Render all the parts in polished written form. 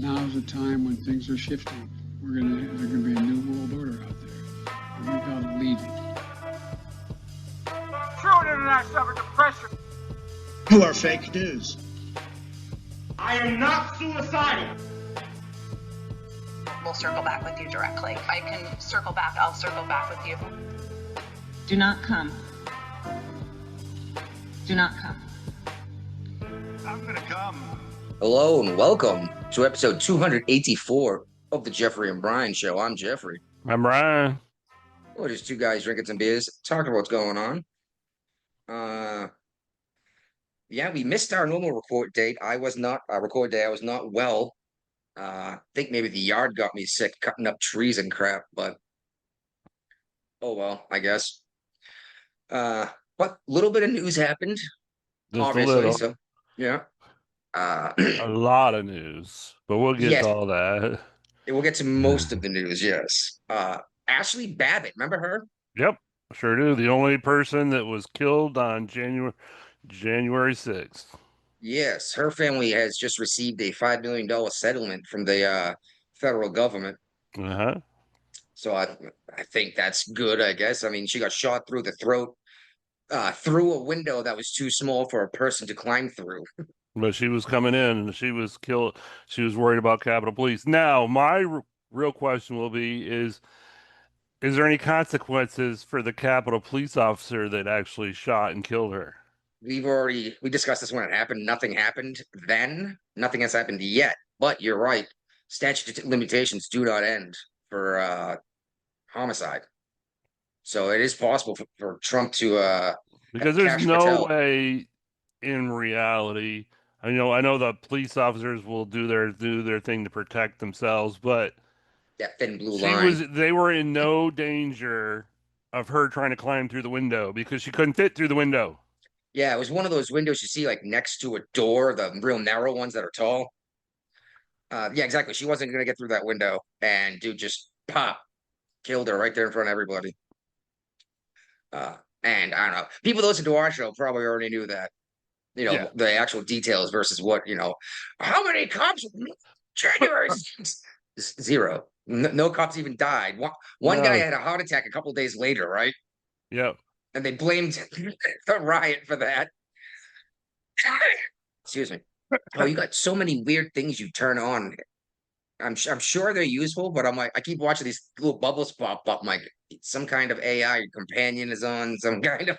now's the time when things are shifting. There's gonna be a new world order out there. And we gotta lead it. True internet suffered depression. You are fake news. I am not suicidal. We'll circle back with you directly. If I can circle back, I'll circle back with you. Do not come. Do not come. I'm gonna come. Hello and welcome to episode 284 of the Jeffrey and Brian Show. I'm Jeffrey. I'm Brian. We're just two guys drinking some beers, talking about what's going on. Yeah, we missed our normal record date. I was not well. I think maybe the yard got me sick, cutting up trees and crap, but oh well, I guess. But a little bit of news happened, Just obviously. a little. So yeah. A lot of news, but we'll get to all that. We'll get to most of the news, yes. Ashley Babbitt, remember her? Yep, sure do. The only person that was killed on January 6th. Yes, her family has just received a $5 million settlement from the federal government. Uh-huh. So I think that's good, I guess. I mean, she got shot through the throat, through a window that was too small for a person to climb through. But she was coming in and she was killed. She was worried about Capitol Police. Now, my real question will be, is there any consequences for the Capitol Police officer that actually shot and killed her? We discussed this when it happened. Nothing happened then. Nothing has happened yet. But you're right. Statute of limitations do not end for homicide. So it is possible for Trump to because there's no way in reality. I know the police officers will do their thing to protect themselves, but that thin blue line. They were in no danger of her trying to climb through the window because she couldn't fit through the window. Yeah, it was one of those windows you see like next to a door, the real narrow ones that are tall. Yeah, exactly. She wasn't gonna get through that window, and dude just killed her right there in front of everybody. And I don't know. People that listen to our show probably already knew that. The actual details versus what, how many cops? January 6th? Zero. No cops even died. One guy had a heart attack a couple of days later, right? Yep. And they blamed the riot for that. Excuse me. Oh, you got so many weird things you turn on. I'm sure they're useful, but I'm like, I keep watching these little bubbles pop up. I'm like, some kind of AI companion is on some kind of.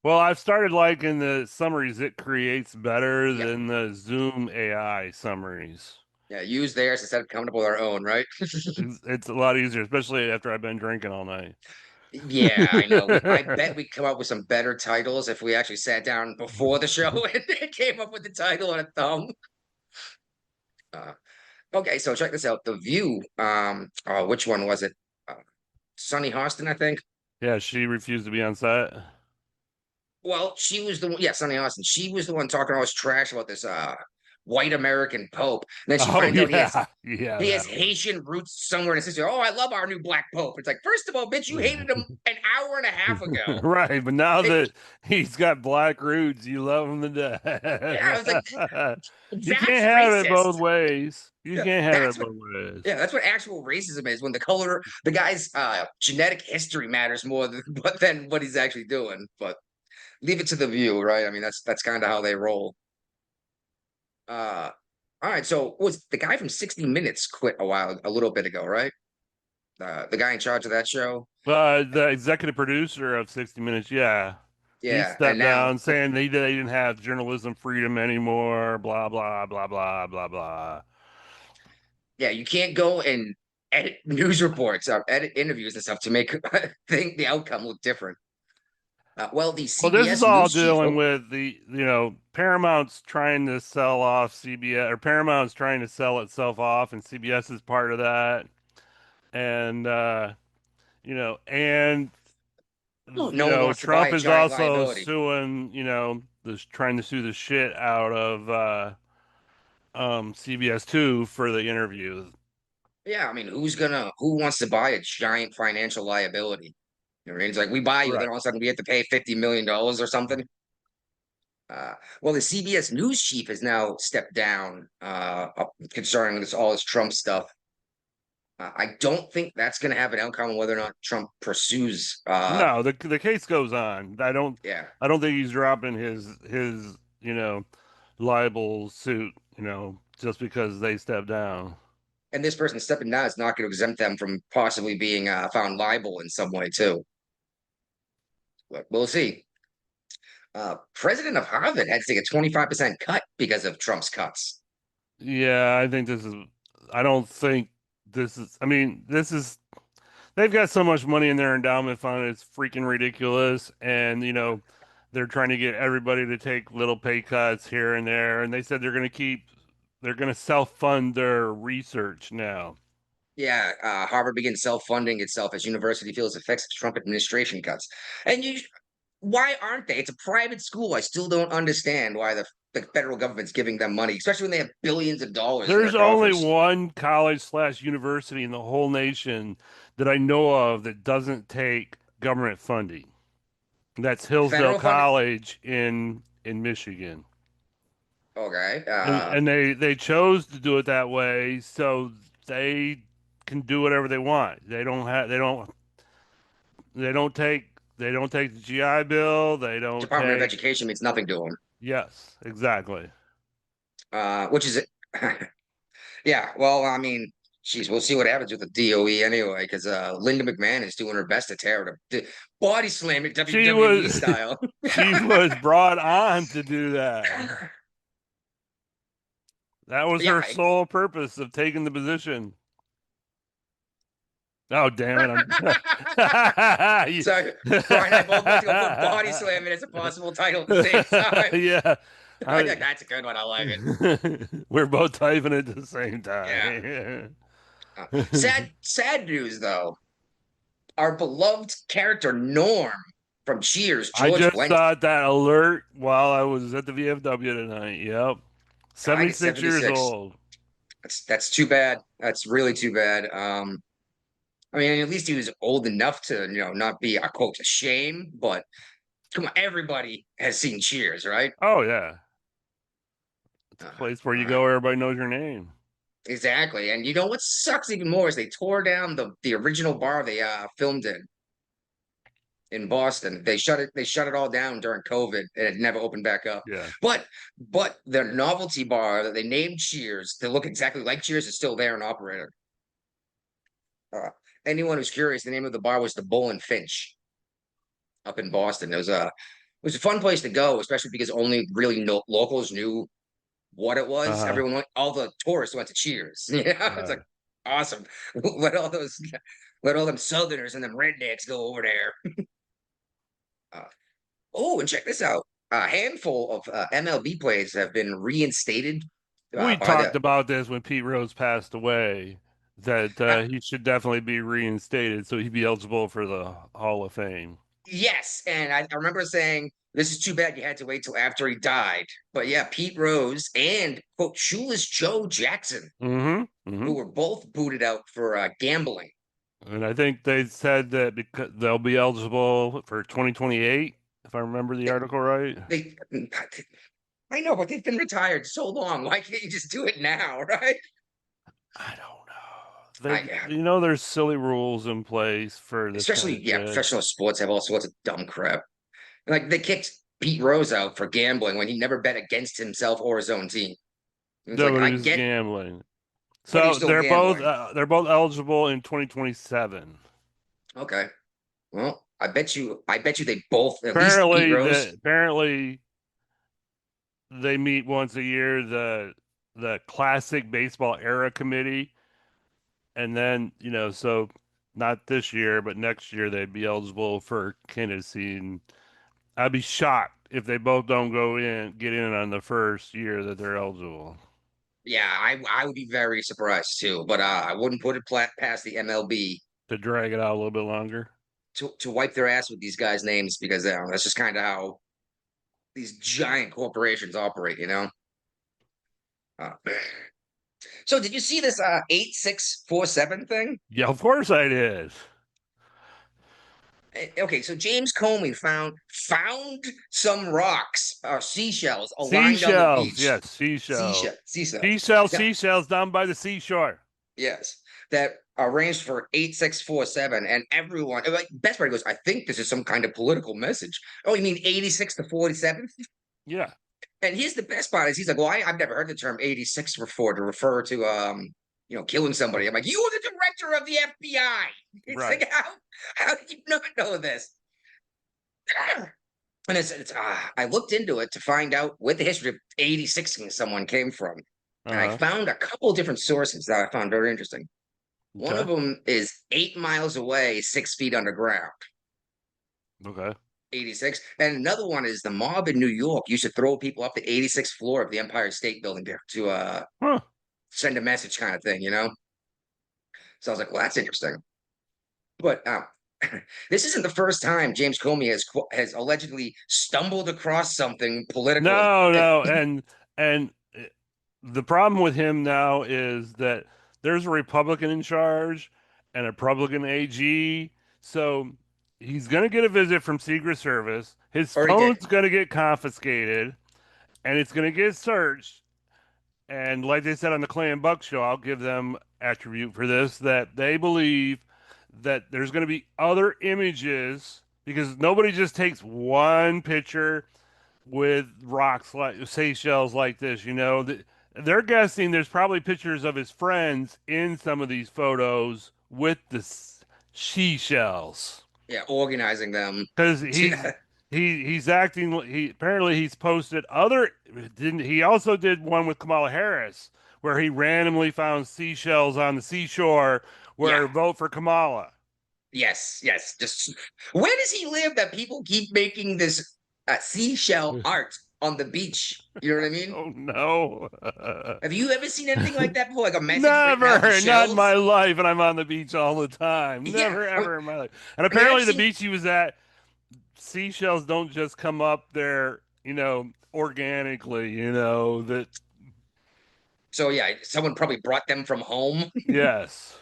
Well, I've started liking the summaries it creates better than the Zoom AI summaries. Yeah, use theirs instead of coming up with our own, right? It's a lot easier, especially after I've been drinking all night. Yeah, I know. I bet we'd come up with some better titles if we actually sat down before the show and came up with the title on a thumb. Okay, so check this out. The View, which one was it? Sunny Hostin, I think. Yeah, she refused to be on set. Well, she was the one. Yeah, Sunny Hostin. She was the one talking all this trash about this white American Pope. And then she finds out he has Haitian roots somewhere in his history. Oh, I love our new black Pope. It's like, first of all, bitch, you hated him an hour and a half ago. Right, but now that he's got black roots, you love him to death. Yeah, I was like, you can't have it both ways. You can't have it both ways. Yeah, that's what actual racism is, when the guy's genetic history matters more than what he's actually doing. But leave it to The View, right? I mean, that's kind of how they roll. All right, so was the guy from 60 Minutes quit a little bit ago, right? The guy in charge of that show? The executive producer of 60 Minutes, yeah. He stepped down saying they didn't have journalism freedom anymore, blah, blah, blah, blah, blah, blah. Yeah, you can't go and edit news reports or edit interviews and stuff to make the outcome look different. This is all dealing with Paramount's trying to sell off CBS, or Paramount's trying to sell itself off, and CBS is part of that. And Trump is also suing, trying to sue the shit out of CBS 2 for the interview. Yeah, I mean, who wants to buy a giant financial liability? You know what I mean? It's like, we buy you, then all of a sudden we have to pay $50 million or something. Well, the CBS News chief has now stepped down concerning all this Trump stuff. I don't think that's going to have an outcome on whether or not Trump pursues. No, the case goes on. Yeah, I don't think he's dropping his libel suit, just because they stepped down. and this person stepping down is not going to exempt them from possibly being found liable in some way too. But we'll see. President of Harvard had to take a 25% cut because of Trump's cuts. Yeah, I think this is. I don't think this is. I mean, this is. They've got so much money in their endowment fund; it's freaking ridiculous. And they're trying to get everybody to take little pay cuts here and there. And they said they're going to self-fund their research now. Yeah, Harvard begins self-funding itself as university feels effects of Trump administration cuts. And why aren't they? It's a private school. I still don't understand why the federal government's giving them money, especially when they have billions of dollars in their There's only coffers. one college/university in the whole nation that I know of that doesn't take government funding. That's Hillsdale Federal funding. College in Michigan. Okay. And they chose to do it that way so they can do whatever they want. They don't take the GI Bill. They don't Department of take. Education means nothing to them. Yes, exactly. Which is yeah. Well, I mean, geez, we'll see what happens with the DOE anyway, because Linda McMahon is doing her best to tear it up, body slam it She WWE was style. she was brought on to do that. That was Yeah, her sole purpose of taking the position. Oh, damn it. So Brian and I both went to go put body slam it as a possible title at the same time. Yeah. That's a good one. I like it. We're both typing it at the same time. Sad news though. Our beloved character Norm from Cheers, I George just Wendt, got that alert while I was at the VFW tonight. Yep. 76 years 76. old. That's too bad. That's really too bad. I mean, at least he was old enough to, not be a quote a shame, but come on, everybody has seen Cheers, right? Oh, yeah. It's a place where you go where everybody knows your name. Exactly. And you know what sucks even more is they tore down the original bar they filmed in Boston. They shut it all down during COVID and it never opened back up. Yeah. But their novelty bar that they named Cheers to look exactly like Cheers is still there and operating. Anyone who's curious, the name of the bar was the Bull and Finch up in Boston. It was a fun place to go, especially because only really locals knew what it was. Uh-huh. All the tourists went to Cheers. Yeah, it's like awesome. Let all them Southerners and them rednecks go over there. And check this out. A handful of MLB players have been reinstated. We talked about this when Pete Rose passed away, that he should definitely be reinstated so he'd be eligible for the Hall of Fame. Yes, and I remember saying this is too bad you had to wait till after he died. But yeah, Pete Rose and quote Shoeless Joe Jackson, who were both booted out for gambling. And I think they said that because they'll be eligible for 2028, if I remember the article right. I know, but they've been retired so long. Why can't you just do it now, right? I don't know. There's silly rules in place for this. Especially, professional sports have all sorts of dumb crap. Like they kicked Pete Rose out for gambling when he never bet against himself or his own team. Nobody's gambling. So they're both eligible in 2027. Okay. Well, I bet you they both apparently they meet once a year, the classic baseball era committee. And then, so not this year, but next year they'd be eligible for candidacy. And I'd be shocked if they both don't get in on the first year that they're eligible. Yeah, I would be very surprised too, but I wouldn't put it past the MLB to drag it out a little bit longer, to wipe their ass with these guys' names because that's just kind of how these giant corporations operate, So did you see this 8647 thing? Yeah, of course I did. Okay, so James Comey found some rocks or seashells aligned on the Seashells, beach. yes, seashells. Seashells. Seashells, Now, seashells down by the seashore. yes, that are ranged for 8647, and everyone like best part goes, I think this is some kind of political message. Oh, you mean 86 to 47? Yeah, And here's the best part is he's like, well, I've never heard the term 86 before to refer to killing somebody. I'm like, you were the director of the FBI. It's right. like, how did you not know this? And I looked into it to find out where the history of 86 someone came from. And I Uh-huh. found a couple of different sources that I found very interesting. One of Okay. them is 8 miles away, 6 feet underground. Okay. 86. And another one is the mob in New York used to throw people up the 86th floor of the Empire State Building to Huh. send a message kind of thing, you know? So I was like, well, that's interesting. But this isn't the first time James Comey has allegedly stumbled across something political. No, no, and the problem with him now is that there's a Republican in charge and a Republican AG, so he's going to get a visit from Secret Service. His Already did. phone's going to get confiscated, and it's going to get searched. And like they said on the Clay and Buck show, I'll give them attribute for this that they believe that there's going to be other images because nobody just takes one picture with rocks like Seychelles like this. They're guessing there's probably pictures of his friends in some of these photos with the seashells Yeah, organizing them. because he's acting. He apparently he's posted other. Didn't he also did one with Kamala Harris where he randomly found seashells on the seashore where Yeah. vote for Kamala. Yes, yes. Just where does he live that people keep making this seashell art on the beach? You know what I mean? Oh no. Have you ever seen anything like that before? Like a message written out in Never, not in my shells? life, and I'm on the beach all the time. Yeah. Never, ever in my life. And I mean, I've apparently, the seen. beach he was at, seashells don't just come up there, organically. That So yeah, someone probably brought them from home. yes,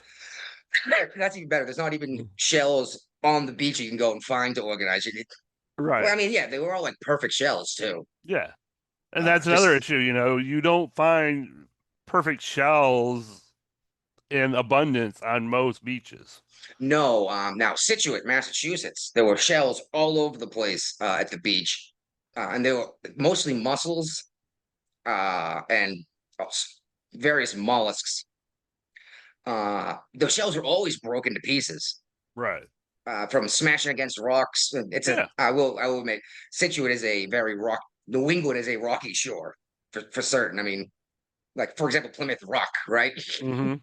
That's even better. There's not even shells on the beach you can go and find to organize it. Well, I right, mean, yeah, they were all like perfect shells too. yeah, and that's another Just issue. You don't find perfect shells in abundance on most beaches. no. Now Situate, Massachusetts, there were shells all over the place at the beach, and they were mostly mussels and uh, various mollusks. The shells are always broken to pieces Right. from smashing against rocks. Yeah. I will admit, Situate is a very rock. New England is a rocky shore for certain. I mean, like for example, Plymouth Rock, right? Mm-hmm.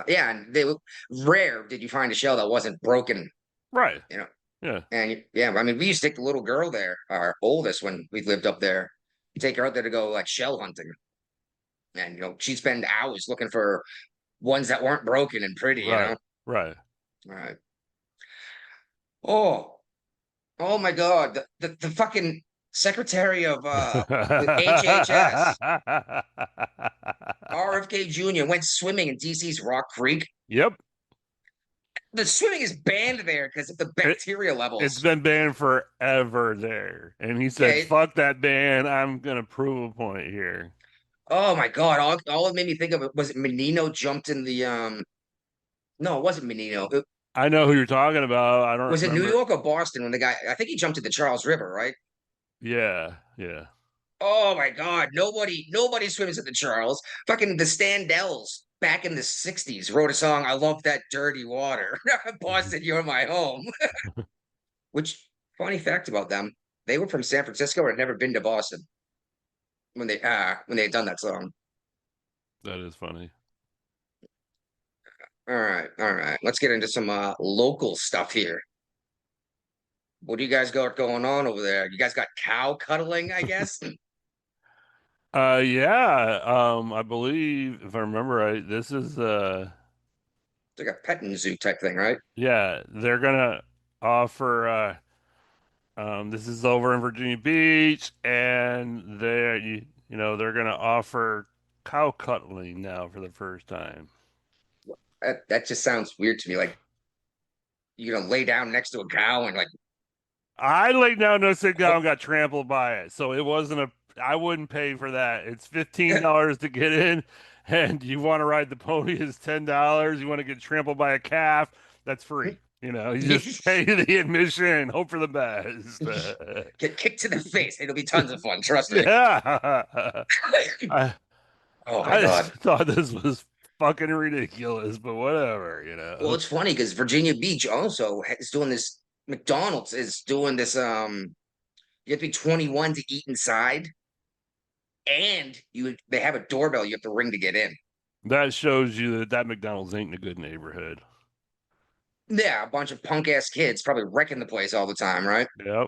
Yeah, and they were rare. Did you find a shell that wasn't broken? Right. You know, Yeah. and yeah, I mean, we used to take the little girl there, our oldest, when we lived up there, take her out there to go like shell hunting, and she'd spend hours looking for ones that weren't broken and pretty. Right. Right. All right. Oh, oh my God, the fucking secretary of the HHS, RFK Jr. went swimming in DC's Rock Creek. Yep. The swimming is banned there because of the bacteria levels. It's been banned forever there. And he said, Okay. fuck that ban. I'm going to prove a point here. Oh my God! All it made me think of it was it Menino jumped in the No, it wasn't Menino. I know who you're talking about. I don't Was it New remember. York or Boston when the guy? I think he jumped in the Charles River, right? Yeah. Yeah. Oh my God! Nobody swims at the Charles. Fucking the Standells back in the '60s wrote a song. I love that dirty water. Boston, you're my home. Which funny fact about them? They were from San Francisco and had never been to Boston when they had done that song. That is funny. All right, all right. Let's get into some local stuff here. What do you guys got going on over there? You guys got cow cuddling, I guess? Yeah. I believe if I remember right, this is It's like a petting zoo type thing, right? yeah, they're gonna offer this is over in Virginia Beach, and they're gonna offer cow cuddling now for the first time. That just sounds weird to me. Like you gonna lay down next to a cow and like I laid down no sit down and got trampled by it. So it wasn't a I wouldn't pay for that. It's $15 to get in, and you want to ride the pony is $10. You want to get trampled by a calf, that's free. You know, you just pay the admission, hope for the best. get kicked to the face. It'll be tons of fun, trust me. Yeah. I Oh my I just God. thought this was fucking ridiculous, but whatever, you Well, know. it's funny because Virginia Beach also is doing this. McDonald's is doing this. You have to be 21 to eat inside, and they have a doorbell you have to ring to get in. That shows you that McDonald's ain't in a good neighborhood. Yeah, a bunch of punk ass kids probably wrecking the place all the time, right? Yep.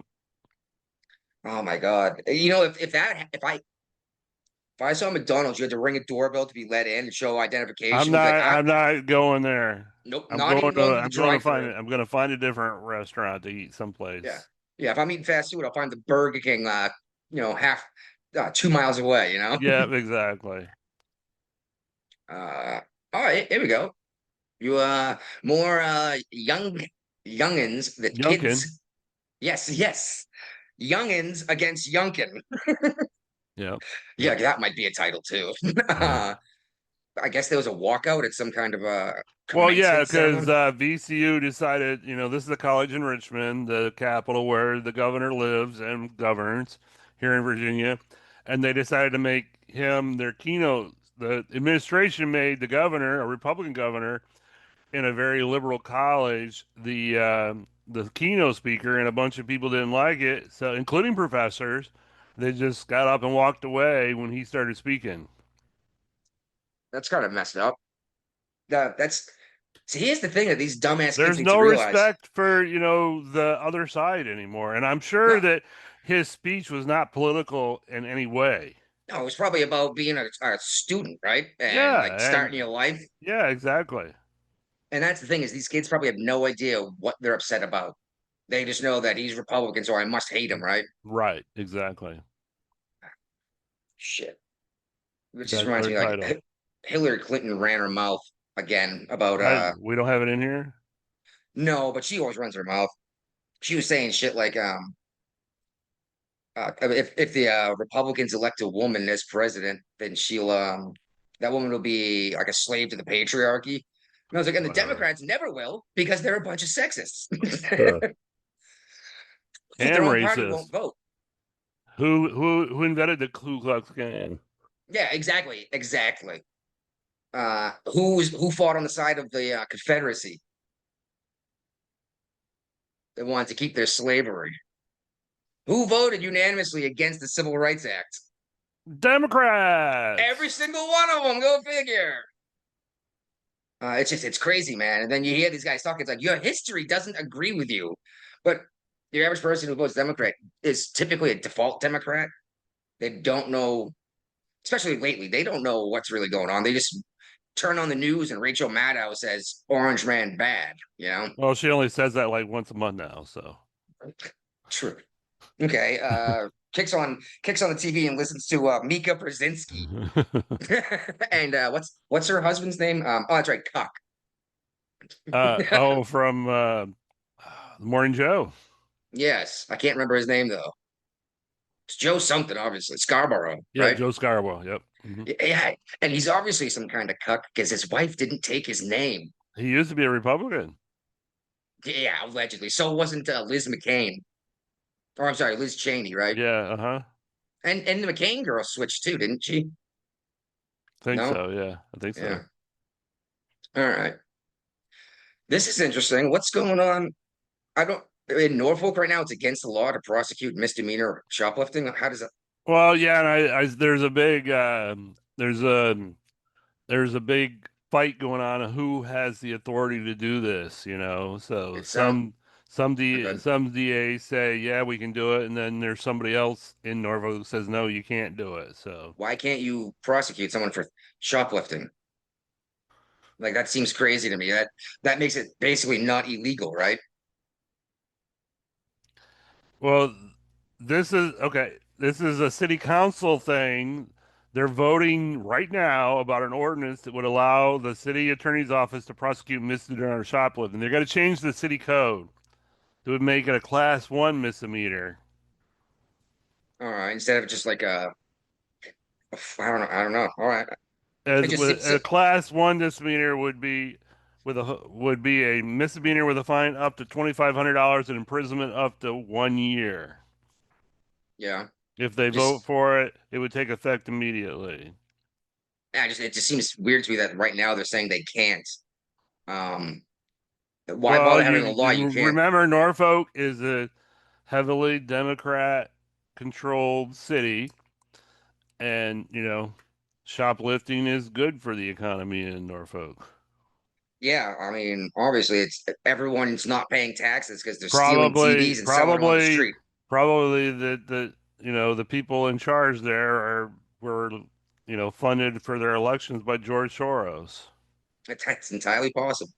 Oh my God. If I saw McDonald's, you had to ring a doorbell to be let in and show identification. You'd be like, I'm not going there. nope, not even going to the I'm going to find drive-thru. it. I'm going to find a different restaurant to eat someplace. Yeah. Yeah. If I'm eating fast food, I'll find the Burger King, half 2 miles away, Yeah, exactly. Uh, all right, here we go. You more youngins that Youngkin. kids. Yes, yes. Youngins against Youngkin. Yeah. Yeah, that might be a title too. I guess there was a walkout at some kind of a Well, yeah, commencement because ceremony. VCU decided, this is a college in Richmond, the capital where the governor lives and governs here in Virginia, and they decided to make him their keynote. The administration made the governor, a Republican governor, in a very liberal college, the keynote speaker, and a bunch of people didn't like it, so including professors, they just got up and walked away when he started speaking. That's kind of messed up. That's See, here's the thing that these dumbass kids There's need to no realize. respect for, the other side anymore. And I'm No, sure that his speech was not political in any way. no, it was probably about being a student, right? And like Yeah, starting and your life. yeah, exactly. And that's the thing is these kids probably have no idea what they're upset about. They just know that he's Republican, so I must hate him, right? Right, exactly. Shit. Which just That's reminds their me, like title. Hillary Clinton ran her mouth again about We don't have it in here. no, but she always runs her mouth. She was saying shit like if the Republicans elect a woman as president, then she'll that woman will be like a slave to the patriarchy. And I was like, and the Whatever. Democrats never will because they're a bunch of sexists. Their And own party won't racist. vote. Who invented the Ku Klux Klan? Yeah, exactly, exactly. Who fought on the side of the Confederacy? They wanted to keep their slavery. Who voted unanimously against the Civil Rights Act? Democrats. Every single one of them. Go figure. It's crazy, man. And then you hear these guys talking. It's like your history doesn't agree with you, but the average person who votes Democrat is typically a default Democrat. They don't know, especially lately. They don't know what's really going on. They just turn on the news and Rachel Maddow says "Orange Man bad." Well, she only says that like once a month now, so. True. Okay. Kicks on the TV and listens to Mika Brzezinski. And what's her husband's name? That's right, Cuck. From Morning Joe. Yes, I can't remember his name though. It's Joe something, obviously Scarborough, Yeah, right? Joe Scarborough. Yep. Yeah, and he's obviously some kind of cuck because his wife didn't take his name. He used to be a Republican. Yeah, allegedly. So wasn't Liz McCain, or I'm sorry, Liz Cheney, right? Yeah, uh-huh. And the McCain girl switched too, didn't she? Think No? so, yeah. I think so. Yeah. All right. This is interesting. What's going on? I don't In Norfolk right now, it's against the law to prosecute misdemeanor shoplifting. How does that? Well, yeah, and there's a big there's a big fight going on of who has the authority to do this. So It sounds good. some DAs say, yeah, we can do it, and then there's somebody else in Norfolk who says, no, you can't do it. So Why can't you prosecute someone for shoplifting? Like that seems crazy to me. That makes it basically not illegal, right? well, this is okay. This is a city council thing They're voting right now about an ordinance that would allow the city attorney's office to prosecute misdemeanor shoplifting. They're going to change the city code that would make it a class 1 misdemeanor. All right, instead of just like I don't know. All right, it As just with seems a class 1 misdemeanor would be a misdemeanor with a fine up to $2,500 and imprisonment up to 1 year. yeah, If they vote just for it, it would take effect immediately. yeah, just it just seems weird to me that right now they're saying they can't. Um, why Well, bother having a you law you can't? remember Norfolk is a heavily Democrat controlled city, and shoplifting is good for the economy in Norfolk. Yeah, I mean, obviously, it's everyone's not paying taxes because they're stealing Probably, TVs and selling them on the probably, street. probably the people in charge there were funded for their elections by George Soros. That's entirely possible.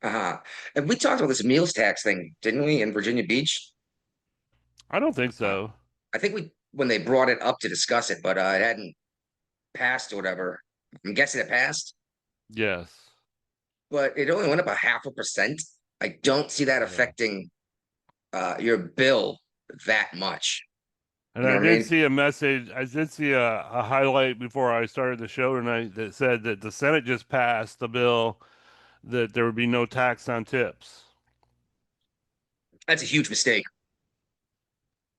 And we talked about this meals tax thing, didn't we, in Virginia Beach? I don't think Uh, so. I think we when they brought it up to discuss it, but it hadn't passed or whatever. I'm guessing it passed, Yes. but it only went up 0.5%. I don't see that Yeah. affecting your bill that much. And You know I what I did mean? see a message. I did see a highlight before I started the show tonight that said that the Senate just passed the bill that there would be no tax on tips. That's a huge mistake.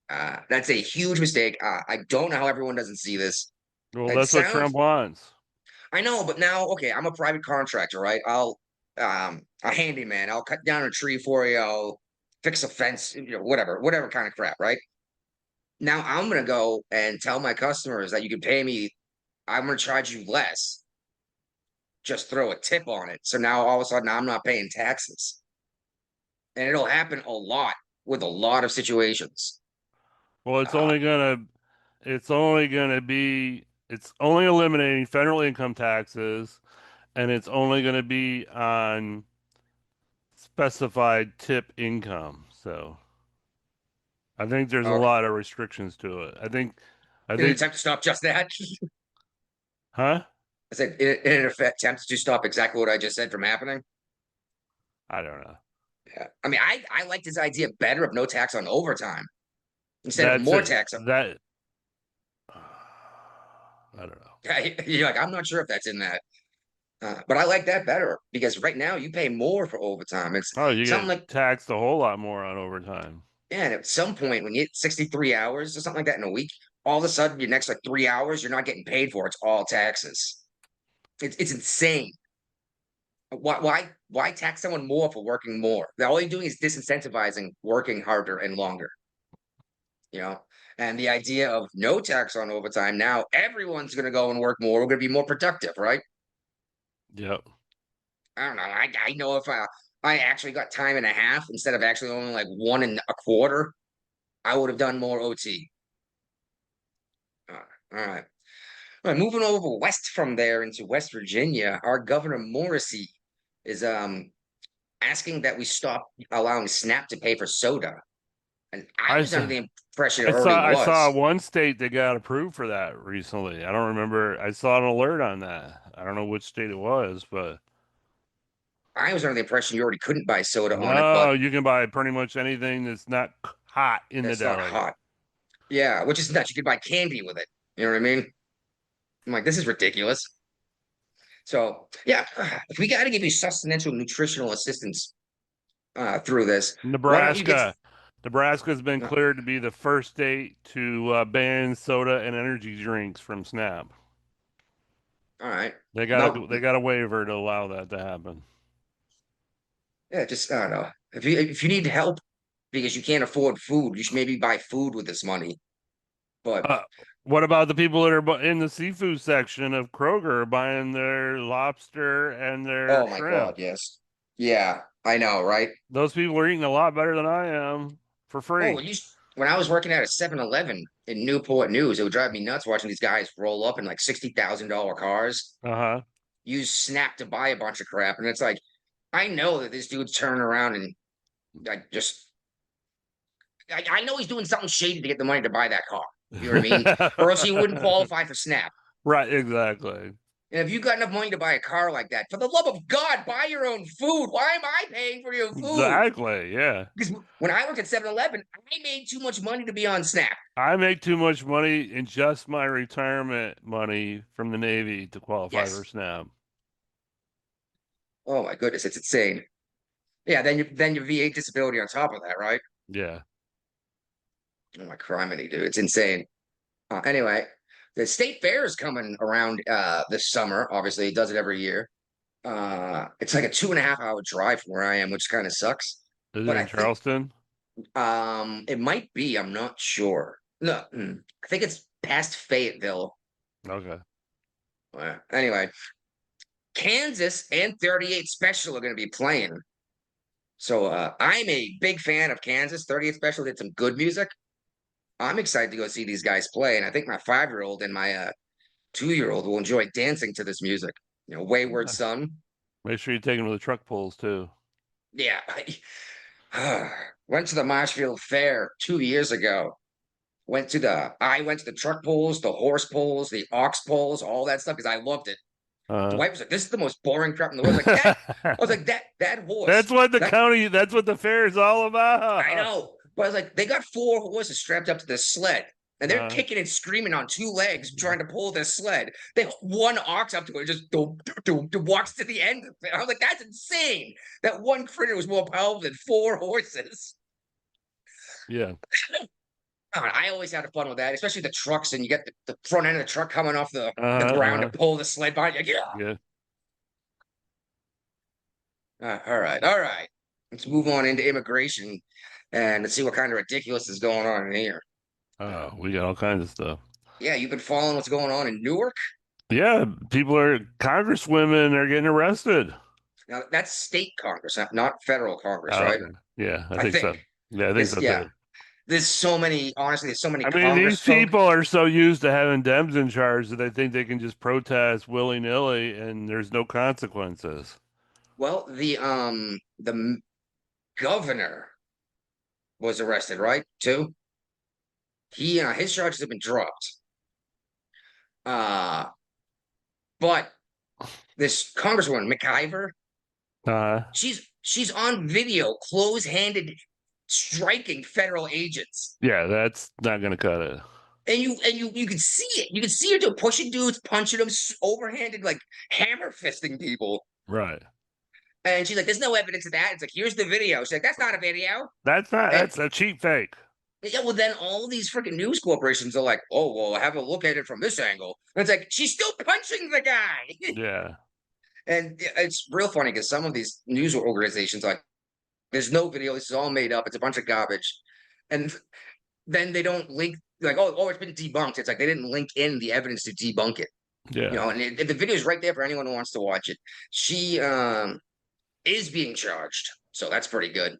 That's a huge mistake. I don't know how everyone doesn't see this. Well, It that's what sounds Trump wants. I know, but now, okay, I'm a private contractor, right? I'll a handyman. I'll cut down a tree for you. I'll fix a fence, whatever kind of crap, right? Now I'm gonna go and tell my customers that you can pay me. I'm gonna charge you less. Just throw a tip on it. So now all of a sudden I'm not paying taxes, and it'll happen a lot with a lot of situations. Well, Uh, it's only eliminating federal income taxes, and it's only going to be on specified tip income. So I think there's a or lot of restrictions to it. I in an think, attempt to stop just that, huh? I said in an attempt to stop exactly what I just said from happening. I don't know. Yeah. I mean, I like this idea better of no tax on overtime instead of That's more it. tax. I don't know. You're like, I'm not sure if that's in that, but I like that better because right now you pay more for overtime. It's Oh, you something get like, taxed a whole lot more on overtime. yeah, and at some point when you hit 63 hours or something like that in a week, all of a sudden your next like 3 hours you're not getting paid for. It's all taxes. It's insane. Why tax someone more for working more? All you're doing is disincentivizing working harder and longer. You know, and the idea of no tax on overtime, now everyone's going to go and work more. We're going to be more productive, right? Yep. I don't know. I know if I actually got time and a half instead of actually only like 1 1/4, I would have done more OT. Uh, all right. All right, moving over west from there into West Virginia, our Governor Morrissey is asking that we stop allowing Snap to pay for soda. And I I was under saw the impression it I already saw I saw was. one state that got approved for that recently. I don't remember. I saw an alert on that. I don't know which state it was, but I was under the impression you already couldn't buy soda on it, but no, you can buy pretty much anything that's not hot in the that's not deli. hot. Yeah, which is nuts. You could buy candy with it. You know what I mean? I'm like, this is ridiculous. So yeah, if we got to give you sustenance nutritional assistance through this, why don't you get? Nebraska's been Uh, cleared to be the first state to ban soda and energy drinks from SNAP. all right. They Now, got a waiver to allow that to happen. yeah, just I don't know. If you need help because you can't afford food, you should maybe buy food with this money. But Uh, what about the people that are in the seafood section of Kroger buying their lobster and their oh my God, shrimp? yes, yeah, I know, right? Those people are eating a lot better than I am for Oh, free. when I was working at a 7-Eleven in Newport News, it would drive me nuts watching these guys roll up in like $60,000 cars, Uh-huh. use Snap to buy a bunch of crap, and it's like I know that this dude's turning around and I know he's doing something shady to get the money to buy that car. You know what I mean? Or else you wouldn't qualify for SNAP. Right, exactly. And if you got enough money to buy a car like that, for the love of God, buy your own food. Why am I paying for your food? Exactly, yeah. Because when I worked at 7-Eleven, I made too much money to be on SNAP. I make too much money in just my retirement money from the Navy to qualify Yes. for SNAP. Oh my goodness, it's insane. Yeah, then your VA disability on top of that, right? Yeah. Oh my criminy, dude, it's insane. Anyway, the state fair is coming around this summer. Obviously, it does it every year. It's like a 2.5 hour drive from where I am, which kind of sucks. Is it But in I think Charleston? it might be. I'm not sure. No, I think it's past Fayetteville. Okay. Anyway, Kansas and 38 Special are going to be playing. So I'm a big fan of Kansas. 38 Special did some good music. I'm excited to go see these guys play, and I think my 5-year-old and my 2-year-old will enjoy dancing to this music. You know, Wayward Yeah. Son. Make sure you take them to the truck pulls too. Yeah, went to the Marshfield Fair 2 years ago. I went to the truck pulls, the horse pulls, the ox pulls, all that stuff because I loved it. The wife was like, "This is the most boring crap in the world." I was like, I was like, that horse. That's what that's what the fair is all about. I know. But I was like, they got 4 horses strapped up to this sled, and they're kicking and screaming on 2 legs, trying to pull this sled. They hook one ox up to it, just walks to the end of it. I was like, that's insane. That one critter was more powerful than 4 horses. Yeah. I always had fun with that, especially the trucks, and you get the front end of the truck coming off the ground to pull the sled behind you. Yeah. All right. Let's move on into immigration, and let's see what kind of ridiculous is going on in here. Oh, we got all kinds of stuff. Yeah, you've been following what's going on in Newark? Yeah, congresswomen are getting arrested. Now, that's state Congress, not federal Congress, Oh, right? okay. Yeah, I I think so. think. Yeah, I think so Yeah. too. There's so many, honestly, there's so many I mean, Congress these folk. people are so used to having Dems in charge that they think they can just protest willy-nilly and there's no consequences. Well, the governor was arrested, right? Too. His charges have been dropped. But this Congresswoman McIver, she's on video, close-handed, striking federal agents. Yeah, that's not going to cut it. And you can see it. You can see her pushing dudes, punching them, overhanded, like hammer fisting people. Right. And she's like, "There's no evidence of that." It's like, "Here's the video." She's like, "That's not a video." That's a cheap fake. Yeah, well, then all these freaking news corporations are like, "Oh, well, have a look at it from this angle." And it's like, she's still punching the guy. Yeah. And it's real funny because some of these news organizations are like, there's no video. This is all made up. It's a bunch of garbage. And then they don't link, like, oh, it's been debunked. It's like they didn't link in the evidence to debunk it. Yeah. You know, and the video is right there for anyone who wants to watch it. She is being charged. So that's pretty good.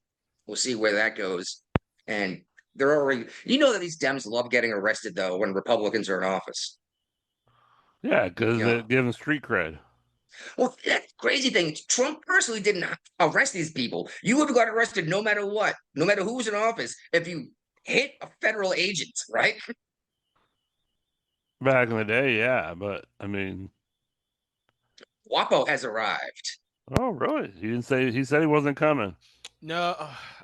We'll see where that goes. And they're already, that these Dems love getting arrested, though, when Republicans are in office. Yeah, because they give them street cred. Well, that crazy thing, Trump personally didn't arrest these people. You would have got arrested no matter what, no matter who was in office, if you hit a federal agent, right? Back in the day, yeah, but I mean, WAPO has arrived. Oh, really? He said he wasn't coming. No,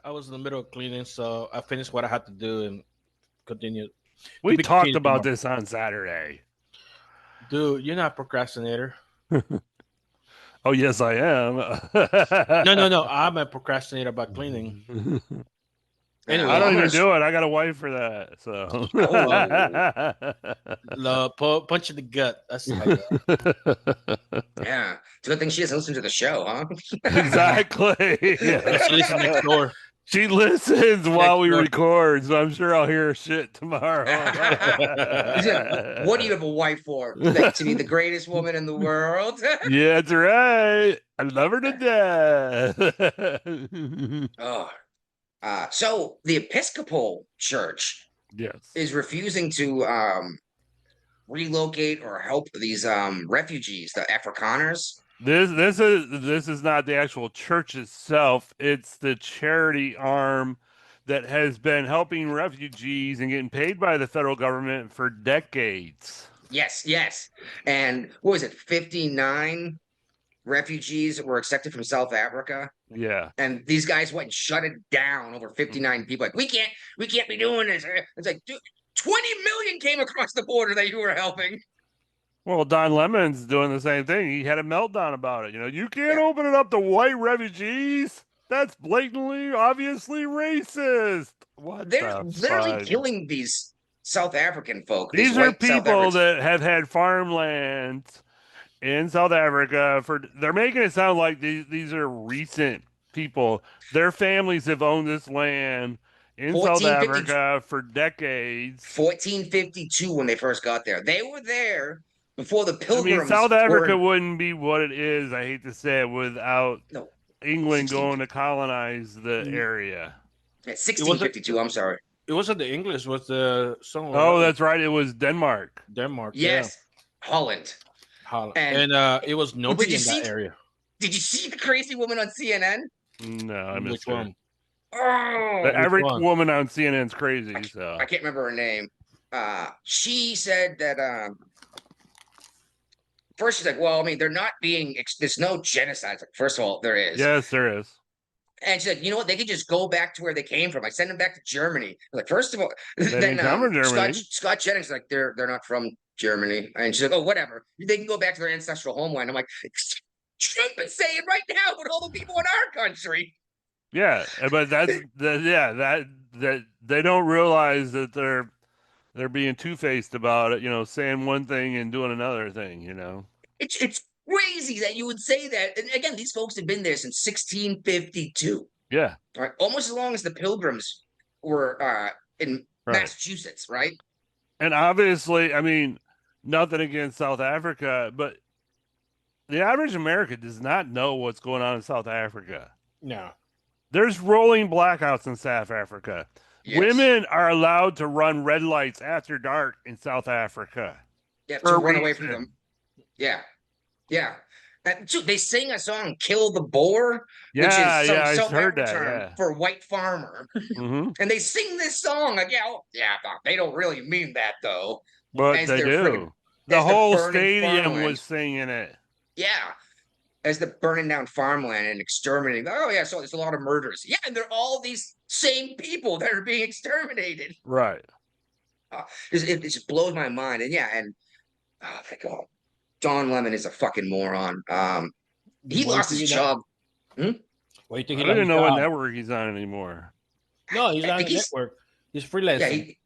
I was in the middle of cleaning, so I finished what I had to do and continued. We talked about this on Saturday. Dude, you're not a procrastinator. Oh, yes, I am. No. I'm a procrastinator about cleaning. Anyway, I don't even do it. I got a wife for that. So punch in the gut. That's yeah. It's a good thing she doesn't listen to the show, huh? Exactly. She listens next door. She listens while we record, so I'm sure I'll hear her shit tomorrow. What do you have a wife for? Like, to be the greatest woman in the world? Yeah, that's right. I love her to death. So the Episcopal Church is refusing to relocate or help these refugees, the Afrikaners. This is not the actual church itself. It's the charity arm that has been helping refugees and getting paid by the federal government for decades. Yes. And what was it? 59 refugees were accepted from South Africa. Yeah. And these guys went and shut it down over 59 people. Like, we can't be doing this. It's like, dude, 20 million came across the border that you were helping. Well, Don Lemon's doing the same thing. He had a meltdown about it. You can't open it up to white refugees. That's blatantly, obviously racist. What They're the literally fuck? killing these South African folk. These are white South people Africans. that have had farmland in South Africa they're making it sound like these are recent people. Their families have owned this land in South Africa for decades. 1452 when they first got there. They were there before the Pilgrims. South Africa wouldn't be what it is, I hate to say it, without England 16. going to colonize the area. 1652, I'm sorry. It wasn't the English, was the somewhere. Oh, that's right. It was Denmark. Yes. Holland. And it was nobody in that area. Did you see the crazy woman on CNN? No, I missed Which her. one? Oh, every woman on CNN's crazy. So I can't remember her name. She said that first she's like, well, I mean, they're not being, there's no genocide. Like, first of all, there is. Yes, there is. And she's like, you know what? They could just go back to where they came from. I send them back to Germany. Like, first of all, then Scott Jennings like, they're not from Germany. And she's like, oh, whatever. They can go back to their ancestral homeland. I'm like, Trump is saying right now with all the people in our country. Yeah, but that they don't realize that they're being two-faced about it, saying one thing and doing another thing, It's crazy that you would say that. And again, these folks have been there since 1652. Yeah. Right. Almost as long as the Pilgrims were in Massachusetts, right? And obviously, I mean, nothing against South Africa, but the average American does not know what's going on in South Africa. No. There's rolling blackouts in South Africa. Yes. Women are allowed to run red lights after dark in South Africa. Yeah, to run away from them. Yeah. And they sing a song, Kill the Boer, which is some South African term for white farmer. Mm-hmm. And they sing this song. Like, they don't really mean that, though. But they do. The whole stadium was singing it. Yeah. As the burning down farmland and exterminating. Oh, yeah, so there's a lot of murders. Yeah, and they're all these same people that are being exterminated. Right. It just blows my mind. And oh, my God. Don Lemon is a fucking moron. He lost his job. What do you think? I don't even know what network he's on anymore. No, he's on a network. He's freelancing.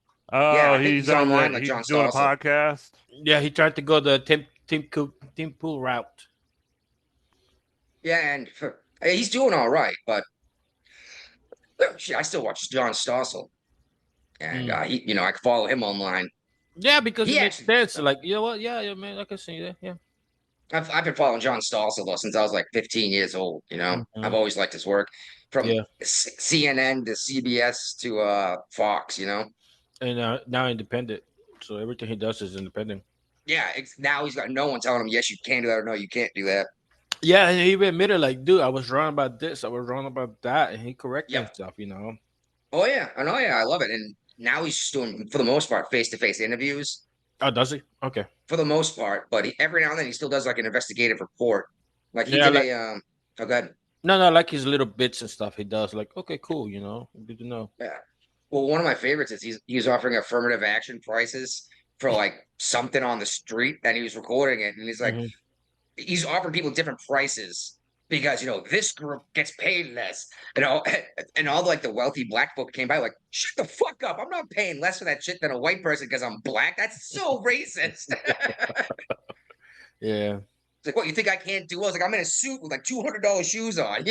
He's online. Like he's doing a podcast. Yeah, he tried to go the Tim Pool route. Yeah, and he's doing all right, but I still watch John Stossel, and I can follow him online. Yeah, because it makes sense. Like, you know what? Yeah, man, I can see that. Yeah, I've been following John Stossel though since I was like 15 years old. I've always liked his work, from CNN to CBS to Fox. And now independent, so everything he does is independent. Yeah, now he's got no one telling him yes you can do that or no you can't do that. Yeah, and he admitted like, dude, I was wrong about this, I was wrong about that, and he corrected himself. Oh yeah, I love it, and now he's just doing, for the most part, face-to-face interviews. Oh, does he? Okay. For the most part, but every now and then he still does like an investigative report. Like he did oh, go ahead. No, like his little bits and stuff he does. Like, okay, cool, good to know. Yeah. Well, one of my favorites is he's offering affirmative action prices for like something on the street, and he was recording it, and he's like, he's offering people different prices because this group gets paid less, and all like the wealthy black folk came by like, shut the fuck up, I'm not paying less for that shit than a white person because I'm black. That's so racist. Yeah. It's like, what, you think I can't do? I was like, I'm in a suit with like $200 shoes on,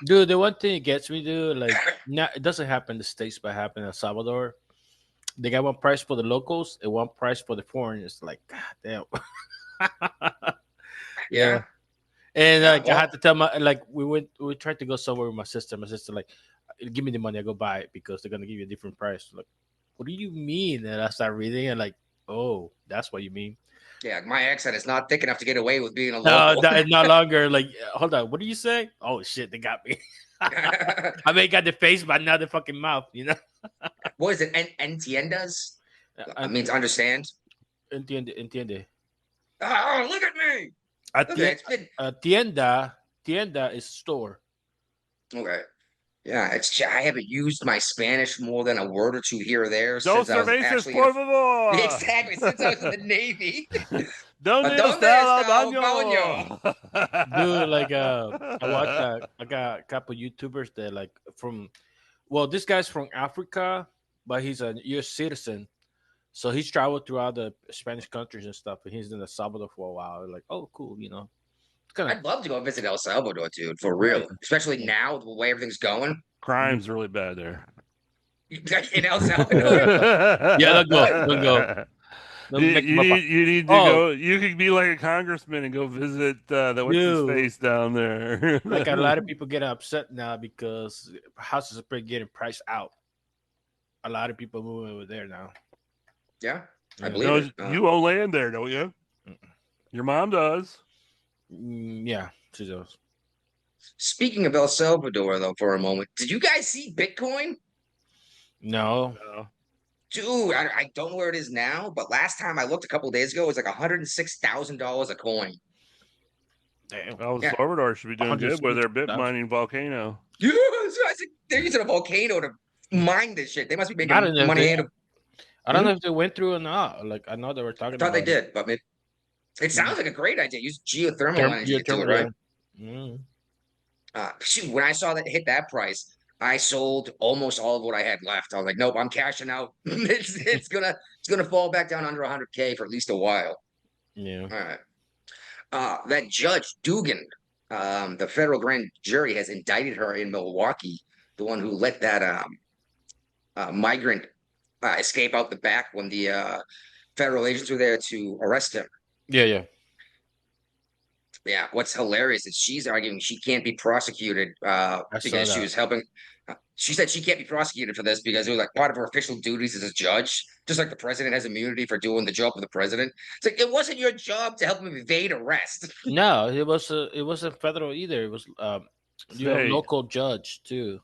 Dude, the one thing it gets me, dude, like, it doesn't happen in the States, but it happened in El Salvador. They got one price for the locals and one price for the foreigners. Like, god damn. Yeah. And like, I had to tell we tried to go somewhere with my sister. My sister like, give me the money, I go buy it because they're gonna give you a different price. Like, what do you mean? And I start reading and like, oh, that's what you mean. Yeah, my accent is not thick enough to get away with being a local. No, it's no longer like, hold on, what do you say? Oh shit, they got me. I mean, got the face, but not the fucking mouth. You know. What is it? Entiendas? It means understand. Entiende. Oh, look at me. Okay, it's been Tienda is store. okay. Yeah, I haven't used my Spanish more than a word or two here or there Dos since I was cervezas, actually por favor. exactly since I was in the Navy. ¿Dónde ¿Dónde está está el el baño? Dude, like I watched I got a couple YouTubers that like this guy's from Africa, but he's a US citizen. So he's traveled throughout the Spanish countries and stuff, and he's in El Salvador for a while. Like, oh, cool, you know. It's kind of I'd love to go visit El Salvador, dude, for real. Especially now, the way everything's going. Crime's really bad there. In El Salvador. yeah, don't go. You need to go. You could be like a congressman and go visit what's his Dude. face down there. Like a lot of people getting upset now because houses are getting priced out. A lot of people moving over there now. Yeah, I Yeah. believe No, it. you own land there, don't you? Your mom does. Yeah, she does. Speaking of El Salvador, though, for a moment, did you guys see Bitcoin? No. Dude, I don't know where it is now, but last time I looked a couple days ago, it was like $106,000 a coin. Damn. El Yeah. Salvador should be doing good with their bit 106,000. mining volcano. Yeah, they're using a volcano to mine this shit. They must be making I don't know if money. they- hand of- I don't know if they went through or not. Like I know they were talking I thought about they did, but it sounds like a great idea. Use geothermal energy to do it, right? Shoot, when I saw that hit that price, I sold almost all of what I had left. I was like, nope, I'm cashing out. it's gonna fall back down under 100K for at least a while. Yeah. All right. That Judge Dugan, the federal grand jury has indicted her in Milwaukee, the one who let that migrant escape out the back when the federal agents were there to arrest him. Yeah. Yeah, what's hilarious is she's arguing she can't be prosecuted because she that. was helping. She said she can't be prosecuted for this because it was like part of her official duties as a judge, just like the president has immunity for doing the job of the president. It's like it wasn't your job to help him evade arrest. No, it wasn't federal either. It was State. local judge too.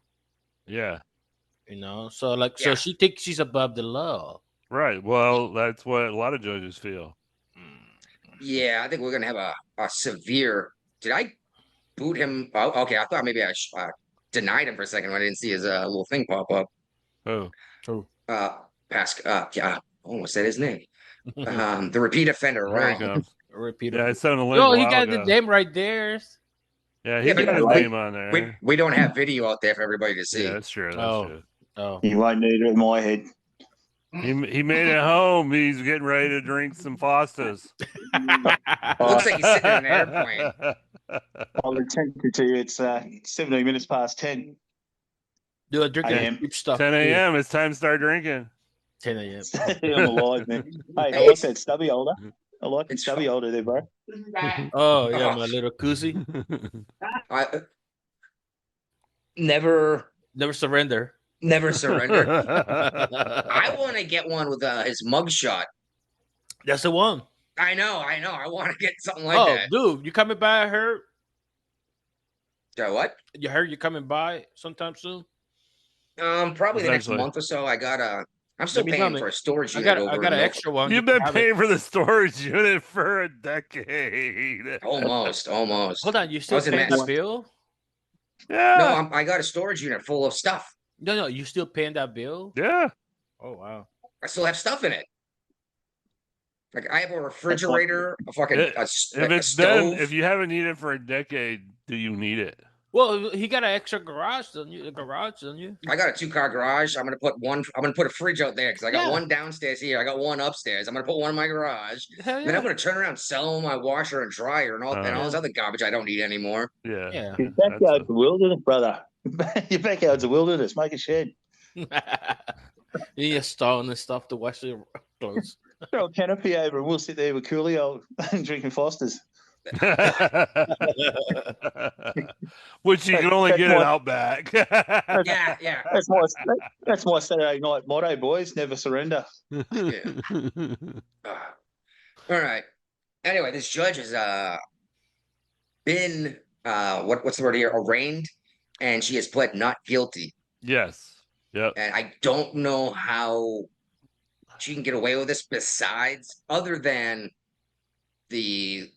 Yeah. You know, so like Yeah. so she thinks she's above the law. Right. Well, that's what a lot of judges feel. Yeah, I think we're gonna have a severe. Did I boot him? Oh, okay, I thought maybe I denied him for a second when I didn't see his little thing pop up. Oh. Yeah, I almost said his name. The repeat offender, There he right? comes. Repeat. Yeah, I sent a link. No, a he while got ago. the name right there. Yeah, he Yeah, got but his we- name on there. We don't have video out there for everybody to see. Yeah, that's true. That's Oh. true. Oh, You won't need it in my head. He made it home. He's getting ready to drink some Fostas. Looks like he's sitting in an airplane. I'll attempt to. It's 17 minutes past 10. do a drinking I am. cheap stuff. 10 a.m. It's time to start drinking. 10 a.m. I'm alive, man. Hey, I Hey, like that stubby holder. I like the it's stubby holder there, bro. Oh yeah, my little koozie. I never Never surrender. surrender. I want to get one with his mugshot. That's the one. I know. I want to get something like that. Dude, you coming by? I heard. What? You heard you coming by sometime soon. Probably the next Eventually. month or so. I'm still Let me paying know, for a storage I unit got over an in Milford. extra one. You've You can been have paying it. for the storage unit for a decade. Almost. Hold on, you still was in paying the Mass. bill? Yeah. No, I got a storage unit full of stuff. No, you still paying that bill? Yeah. Oh wow. I still have stuff in it. Like I have a refrigerator, a fucking a If stove. if you haven't needed it for a decade, do you need it? Well, he got an extra garage, don't you? A garage, don't you? I got a 2-car garage. I'm gonna put a fridge out there because I got Yeah. one downstairs here. I got one upstairs. I'm gonna put one in my garage. Hell Then I'm yeah. gonna turn around and sell my washer and dryer and all this other garbage I don't need anymore. Yeah. Yeah. Your backyard's a wilderness, brother. Your backyard's a wilderness. Make a shed. You just stalling and stuff to wash your clothes. Throw a canopy over and we'll sit there with Coolio and drinking Fosters. Which you can only That's get more- it out back. Yeah. That's my Saturday night motto, boys. Never surrender. Yeah. All right. Anyway, this judge has been what's the word here? Arraigned and she has pled not guilty. Yes. Yep. And I don't know how she can get away with this besides other than the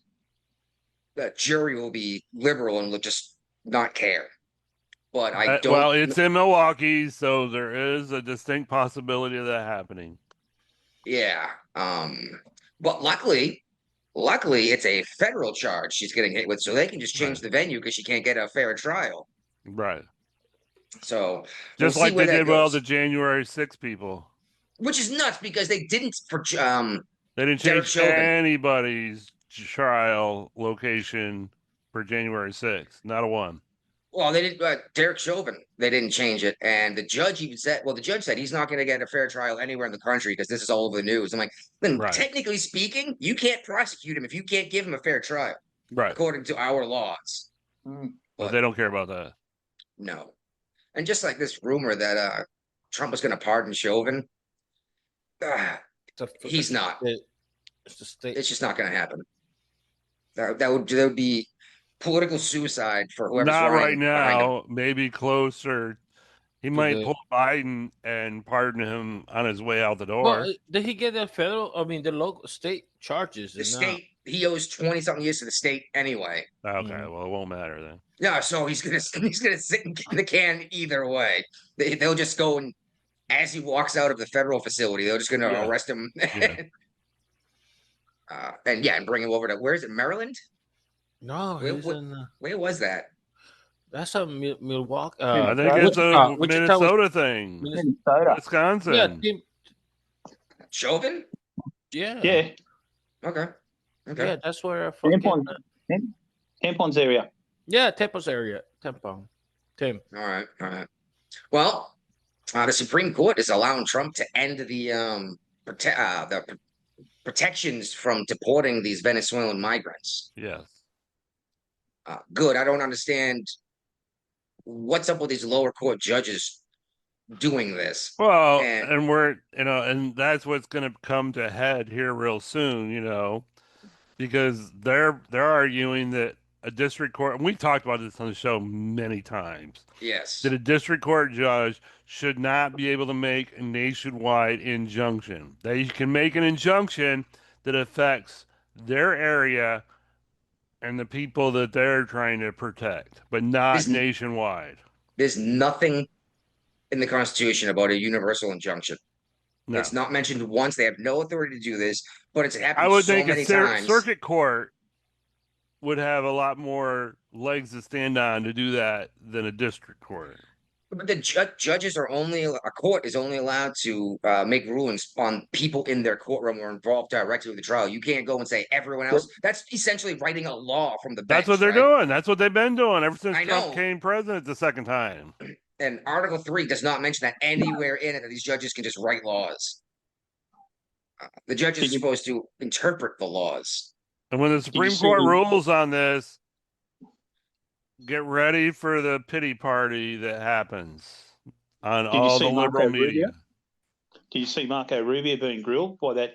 jury will be liberal and will just not care. But I don't. Well, it's in Milwaukee, so there is a distinct possibility of that happening. Yeah. But luckily, it's a federal charge she's getting hit with, so they can just change the venue because she can't get a fair trial. Right. So Just we'll like see where they that did with all goes. the January 6 people. Which is nuts because they didn't for They didn't Derek change Chauvin. anybody's trial location for January 6th. Not a one. Well, they did Derek Chauvin. They didn't change it, and the judge even said, "Well, the judge said he's not going to get a fair trial anywhere in the country because this is all over the news." I'm like, then Right. technically speaking, you can't prosecute him if you can't give him a fair trial, Right. according to our laws. But they don't care about that. No, and just like this rumor that Trump was going to pardon Chauvin, he's not. It's the state. It's just not going to happen. That would be political suicide for whoever's Not right running behind him. now. Maybe closer. He might pull Biden and pardon him on his way out the door. Well, did he get the federal? I mean, the local state charges. The state, he owes 20-something years to the state anyway. Okay, well, it won't matter then. Yeah, so he's gonna sit in the can either way. They'll just go and as he walks out of the federal facility, they're just gonna arrest him. And bring him over to where is it? Maryland? No, where was that? That's a Milwaukee. I think it's a Minnesota thing. Minnesota. Wisconsin. Yeah, Chauvin? Yeah. Yeah. Okay. Yeah, that's where Tampon's area. Yeah, Tempo's area. Tampon. Tim. All right. Well, the Supreme Court is allowing Trump to end the protections from deporting these Venezuelan migrants. Yes. Good. I don't understand what's up with these lower court judges doing this. Well, and we're, and that's what's going to come to head here real soon, because they're arguing that a district court, and we talked about this on the show many times. Yes. That a district court judge should not be able to make a nationwide injunction. They can make an injunction that affects their area and the people that they're trying to protect, but not nationwide. There's nothing in the Constitution about a universal injunction. No. It's not mentioned once. They have no authority to do this, but it's happened so many times. Circuit court would have a lot more legs to stand on to do that than a district court. But the judges are a court is only allowed to make rulings on people in their courtroom or involved directly with the trial. You can't go and say everyone else. That's essentially writing a law from the bench. That's what they're doing. That's what they've been doing ever since Trump became president the second time. And Article 3 does not mention that anywhere in it that these judges can just write laws. The judges are supposed to interpret the laws. And when the Supreme Court rules on this, get ready for the pity party that happens on all the liberal media. Did you see Marco Rubio being grilled by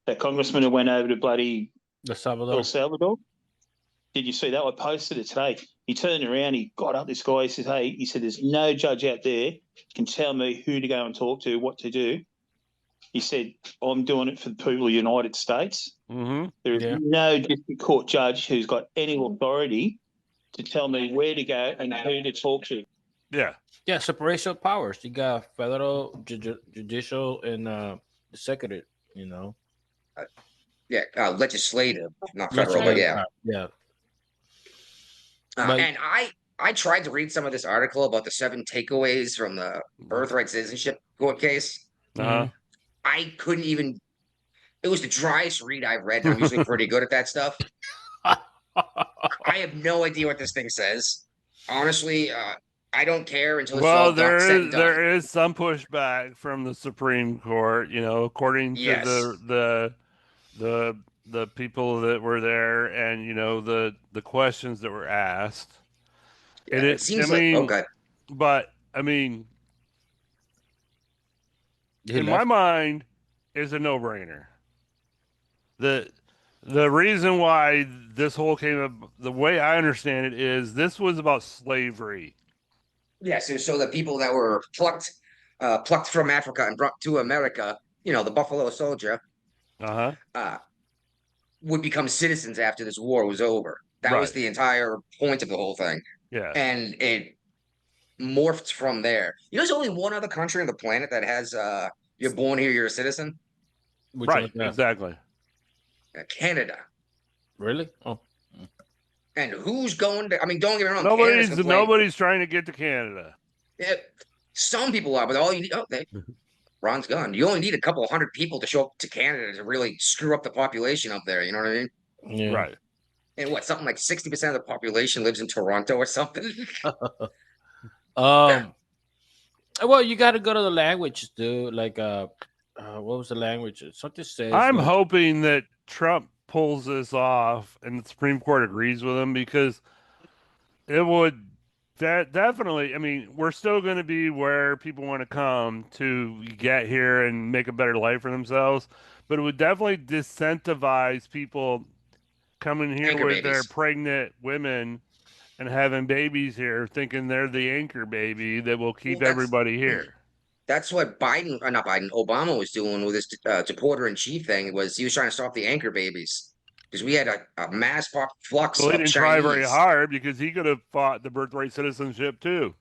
that congressman who went over to bloody El Salvador? Did you see that? I posted it today. He turned around, he got up, this guy, he said, there's no judge out there can tell me who to go and talk to, what to do. He said, I'm doing it for the people of the United States. Mm-hmm. There is no district court judge who's got any authority to tell me where to go and who to talk to. Yeah. Yeah, separation of powers. You got federal, judicial, and the executive, legislative, not federal, but yeah. Yeah. And I tried to read some of this article about the 7 takeaways from the birthright citizenship court case. Uh-huh. I couldn't even. It was the driest read I've read. I'm usually pretty good at that stuff. I have no idea what this thing says. Honestly, I don't care until it's all done. There is some pushback from the Supreme Court, according to the people that were there and the questions that were asked. Yeah, it seems okay. But I mean, in my mind, is a no-brainer. The reason why this whole came up, the way I understand it, is this was about slavery Yeah, so the people that were plucked from Africa and brought to America, the Buffalo Soldier, Uh-huh. would become citizens after this war was over. That was Right. the entire point of the whole thing. Yeah. And it morphed from there. There's only one other country on the planet that has you're born here, you're a citizen. Which Right. one? Yeah. Exactly. Canada. Really? Oh, And who's going to? I mean, don't get me wrong. Canada's Nobody's trying to get to Canada. Yeah, some people are, but all you need. Ron's gone. You only need a couple hundred people to show up to Canada to really screw up the population up there. You know what I mean? yeah. Right. And something like 60% of the population lives in Toronto or something. Well, you got to go to the language, dude. Like, what was the language? Something says. I'm like, hoping that Trump pulls this off and the Supreme Court agrees with him, because it would definitely, I mean, we're still going to be where people want to come to get here and make a better life for themselves, but it would definitely disincentivize people coming here Anchor with their babies. pregnant women and having babies here, thinking they're the anchor baby that will keep everybody here. That's what Obama was doing with his deporter in chief thing. He was trying to stop the anchor babies, because we had a mass flux Well, he of didn't try very hard, because he could have fought the birthright citizenship too.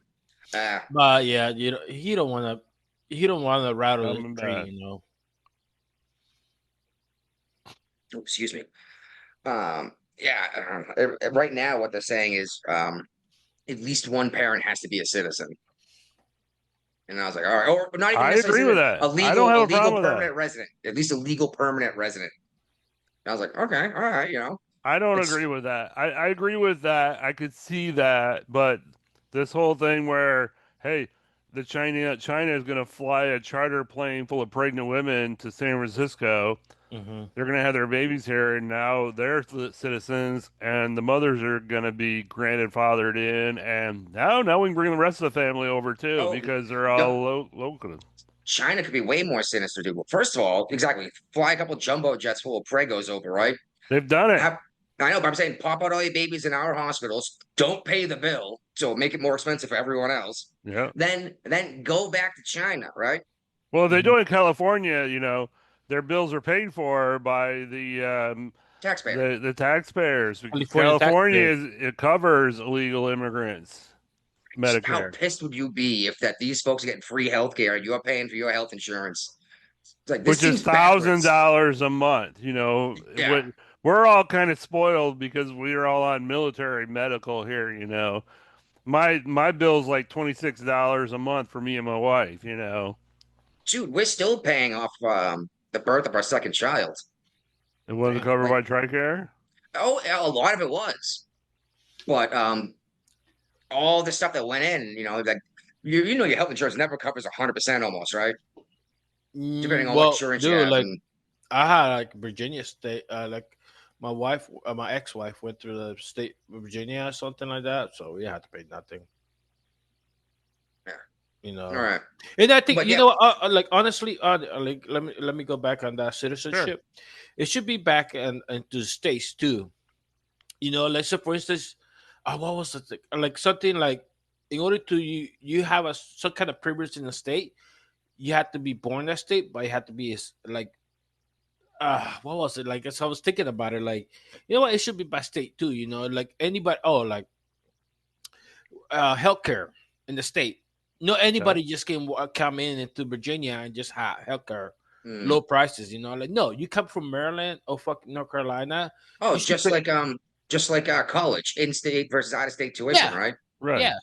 But yeah, he don't want to rattle the train, Excuse me. Right now what they're saying is at least one parent has to be a citizen. And I was like, all right, or not even. I agree with that. I don't have a legal permanent resident, at least a legal permanent resident. And I was like, okay, all right, I don't agree with that. I agree with that. I could see that, but this whole thing where, hey, China is going to fly a charter plane full of pregnant women to San Francisco. Mm-hmm. They're going to have their babies here, and now they're citizens, and the mothers are going to be grandfathered in, and now we can bring the rest of the family over too, because they're all local. China could be way more sinister, dude. Well, first of all, exactly, fly a couple jumbo jets full of pregos over, right? They've done it. I know, but I'm saying pop out all your babies in our hospitals. Don't pay the bill, so make it more expensive for everyone else. Yeah. Then go back to China, right? Well, they do in California. Their bills are paid for by the taxpayers. The taxpayers. California it covers illegal immigrants. Medicare. How pissed would you be if these folks are getting free health care and you're paying for your health insurance? It's like, this which is $1,000 a month. Yeah. We're all kind of spoiled because we're all on military medical here. My bill's like $26 a month for me and my wife. Dude, we're still paying off the birth of our second child. It wasn't covered by TRICARE? Oh, a lot of it was, but all the stuff that went in, like your health insurance never covers 100% almost, right? Depending on what insurance you have. I had Virginia state, my wife, my ex-wife went through the state of Virginia or something like that, so we had to pay nothing. Yeah. All right. And I think honestly, let me go back on that citizenship. Sure. It should be back and to the states too. Let's say for instance, what was it like? Something like, in order to you have some kind of privilege in the state, you had to be born in that state, but you had to be like. What was it like? So I was thinking about it, like, what, it should be by state too, like anybody. Healthcare in the state. No, anybody just can come into Virginia and just have healthcare, low prices. Like, no, you come from Maryland or North Carolina. Oh, just like college, in-state versus out-of-state tuition, right? Right. Yeah.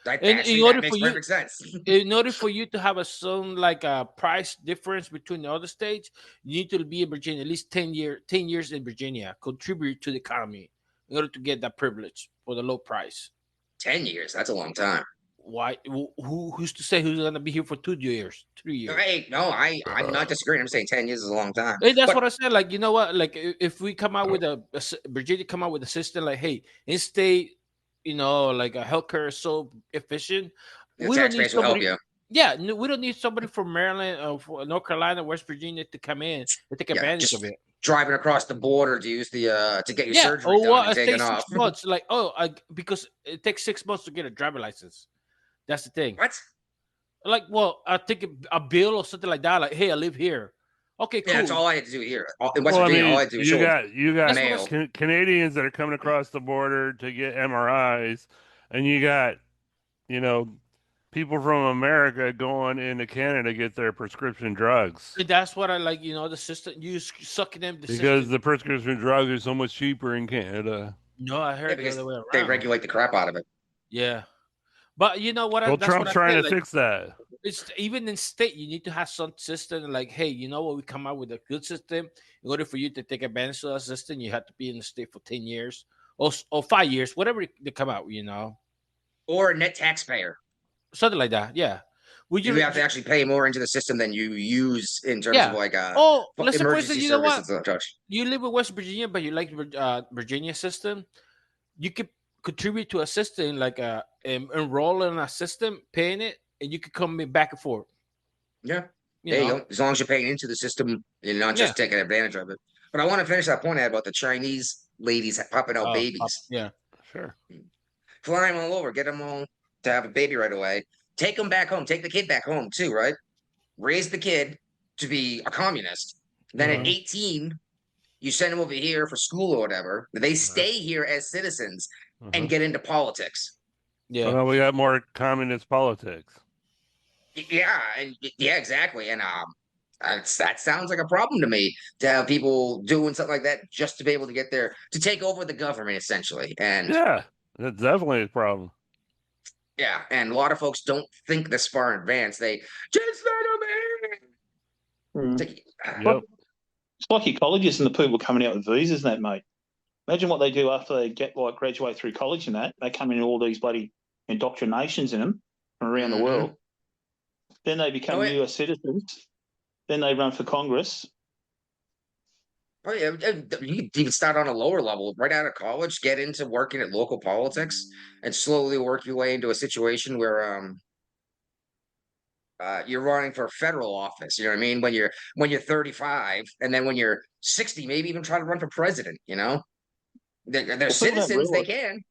That makes perfect sense. In order for you to have a price difference between the other states, you need to be in Virginia at least 10 years in Virginia, contribute to the economy in order to get that privilege for the low price. 10 years, that's a long time. Why? Who's to say who's going to be here for 2 years, 3 years? Hey, no, I'm not disagreeing. I'm saying 10 years is a long time. Hey, that's what I said. Like, you know what? Like, if we come out with Virginia come out with a system like, hey, in-state, like a healthcare is so efficient. We don't need somebody. Yeah, we don't need somebody from Maryland or North Carolina, West Virginia to come in and take advantage of it. Driving across the border to use to get your surgery done and taken off. 6 months, because it takes 6 months to get a driver license. That's the thing. What? Like, well, I think a bill or something like that. Like, hey, I live here. Okay, cool. Yeah, that's all I had to do here. In West Virginia, all I had to do was you show got mail. Canadians that are coming across the border to get MRIs, and you got, people from America going into Canada to get their prescription drugs. That's what I like. The system you sucking them because the prescription drugs are so much cheaper in Canada. No, I heard the other way around. They regulate the crap out of it. Yeah, but you know what? Well, Trump's trying to fix that. It's even in state, you need to have some system like, hey, you know what? We come out with a good system. In order for you to take advantage of that system, you have to be in the state for 10 years or 5 years, whatever they come out, Or a net taxpayer. Something like that, yeah. You have to actually pay more into the system than you use in terms of like let's emergency you know what? services. You live in West Virginia, but you like Virginia system. You could contribute to a system like enroll in a system, paying it, and you could come back and forth. Yeah, there you go. As long as you're paying into the system, you're not just taking advantage of it. But I want to finish that point I had about the Chinese ladies popping out babies. Yeah, sure. Fly them all over, get them all to have a baby right away. Take them back home. Take the kid back home too, right? Raise the kid to be a communist. Then at 18, you send them over here for school or whatever. They stay here as citizens and get into politics. Yeah, well, we got more communist politics. Yeah, exactly. And that sounds like a problem to me, to have people doing something like that just to be able to get there to take over the government, essentially. And yeah, that's definitely a problem. Yeah, and a lot of folks don't think this far in advance. They just let them in. Yep. It's like your colleges and the people coming out with visas and that, mate. Imagine what they do after they graduate through college and that. They come in all these bloody indoctrinations in them from around the world. Then they become US citizens. Then they run for Congress. Oh yeah, you can even start on a lower level, right out of college, get into working at local politics, and slowly work your way into a situation where you're running for federal office. You know what I mean? When you're 35, and then when you're 60, maybe even try to run for president. They're citizens; they can.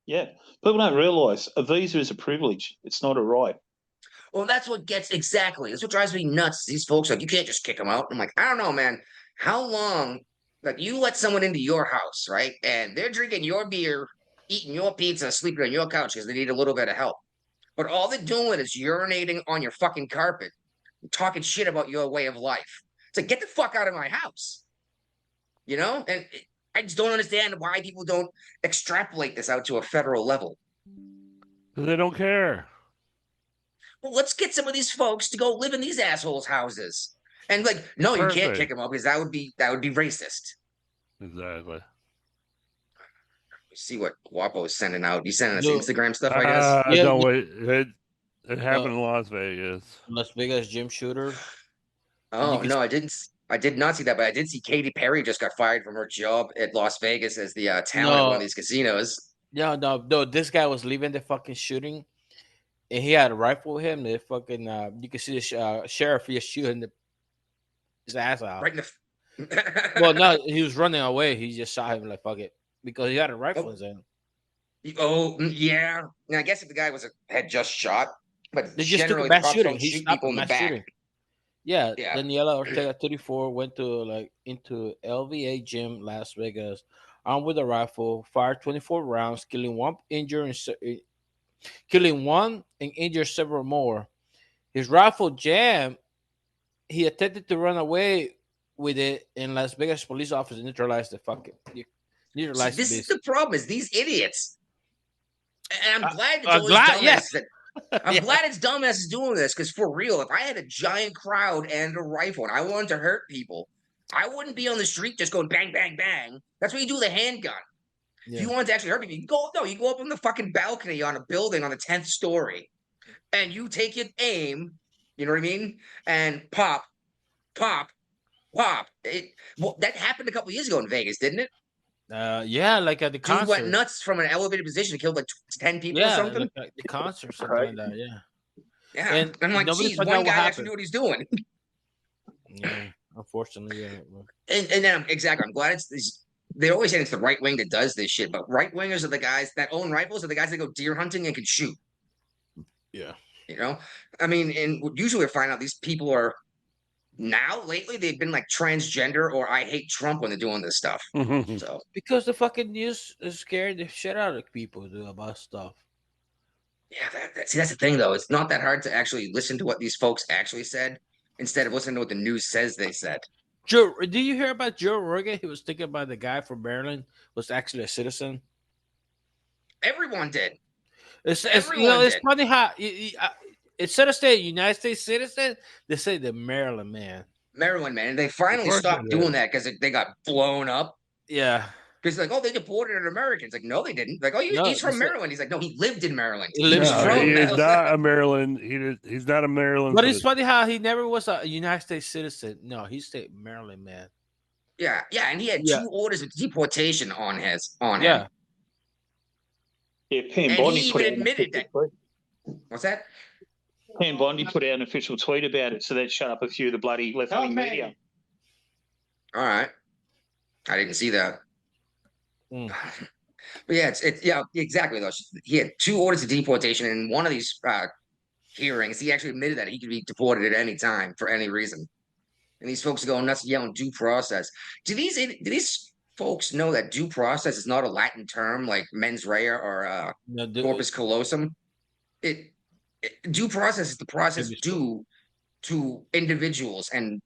Yeah, people don't realize a visa is a privilege. It's not a right. Well, that's what drives me nuts. These folks you can't just kick them out. I'm like, I don't know, man. How long, you let someone into your house, right? And they're drinking your beer, eating your pizza, sleeping on your couch because they need a little bit of help. But all they're doing is urinating on your fucking carpet, talking shit about your way of life. It's like, get the fuck out of my house. And I just don't understand why people don't extrapolate this out to a federal level. They don't care. Well, let's get some of these folks to go live in these assholes' houses. And no, you can't kick them out because that would be racist. Exactly. See what Guapo is sending out. He's sending us Instagram stuff, I guess. No, wait. It happened in Las Vegas. Las Vegas gym shooter. Oh no, I didn't. I did not see that, but I did see Katy Perry just got fired from her job at Las Vegas as the talent at one of these casinos. No. This guy was leaving the fucking shooting, and he had a rifle with him. The fucking you can see the sheriff he was shooting his ass out. Right in the. Well, no, he was running away. He just shot him like fuck it because he had a rifle in his hand. Oh yeah. Now I guess if the guy had just shot, but they just took a mass shooting. He shot people in the back. Shooting. Yeah. Daniela Ortega, 34, went to into LVA gym, Las Vegas, armed with a rifle, fired 24 rounds, killing one and injured several more. His rifle jammed. He attempted to run away with it, and Las Vegas police officers neutralized the fucking. Neutralized this is the problem: is these idiots. And I'm glad I'm glad it's dumbasses doing this, because for real, if I had a giant crowd and a rifle and I wanted to hurt people, I wouldn't be on the street just going bang, bang, bang. That's what you do with a handgun. Yeah. If you want to actually hurt people, you go up on the fucking balcony on a building on the 10th story and you take your aim, you know what I mean? And pop. That happened a couple years ago in Vegas, didn't it? Yeah, like at the concert. Dude went nuts from an elevated position, killed like 10 people or something. Like the concert, something like that. Yeah. And I'm like, geez, one guy actually knew what he's doing. Yeah, unfortunately, yeah. And then I'm glad they're always saying it's the right wing that does this shit, but right wingers are the guys that own rifles, are the guys that go deer hunting and can shoot. Yeah. You know, I mean, and usually we find out these people are now lately they've been like transgender or I hate Trump when they're doing this stuff. So Because the fucking news is scared the shit out of people do about stuff. yeah, see, that's the thing though. It's not that hard to actually listen to what these folks actually said instead of listening to what the news says they said. Joe, did you hear about Joe Rogan? He was thinking about the guy from Maryland was actually a citizen. Everyone did. It's Everyone it's did. funny how instead of saying United States citizen, they say the Maryland man. Maryland, man. And they finally course stopped they did. doing that because they got blown up. Yeah. Because like, oh, they deported Americans. Like, no, they didn't. Like, oh, No, he's from they said- Maryland. He's like, no, he lived in Maryland. He lives He's in No, from he is Maryland. not a Maryland. He's not a Maryland. But it's citizen. funny how he never was a United States citizen. No, he's the Maryland man. Yeah, and he had Yeah. 2 orders of deportation on him. Yeah. Yeah, Pam And Bondi he put even out an admitted that. official What's that? tweet. Pam Bondi put out an official tweet about it, so that shut up a few of the bloody left-wing media. All right. I didn't see that. Mm. But yeah, it's yeah, exactly though. He had 2 orders of deportation, and in one of these hearings, he actually admitted that he could be deported at any time for any reason. And these folks are going nuts yelling due process. Do these folks know that due process is not a Latin term like mens rea or No, corpus callosum? Due process is the process due to individuals, and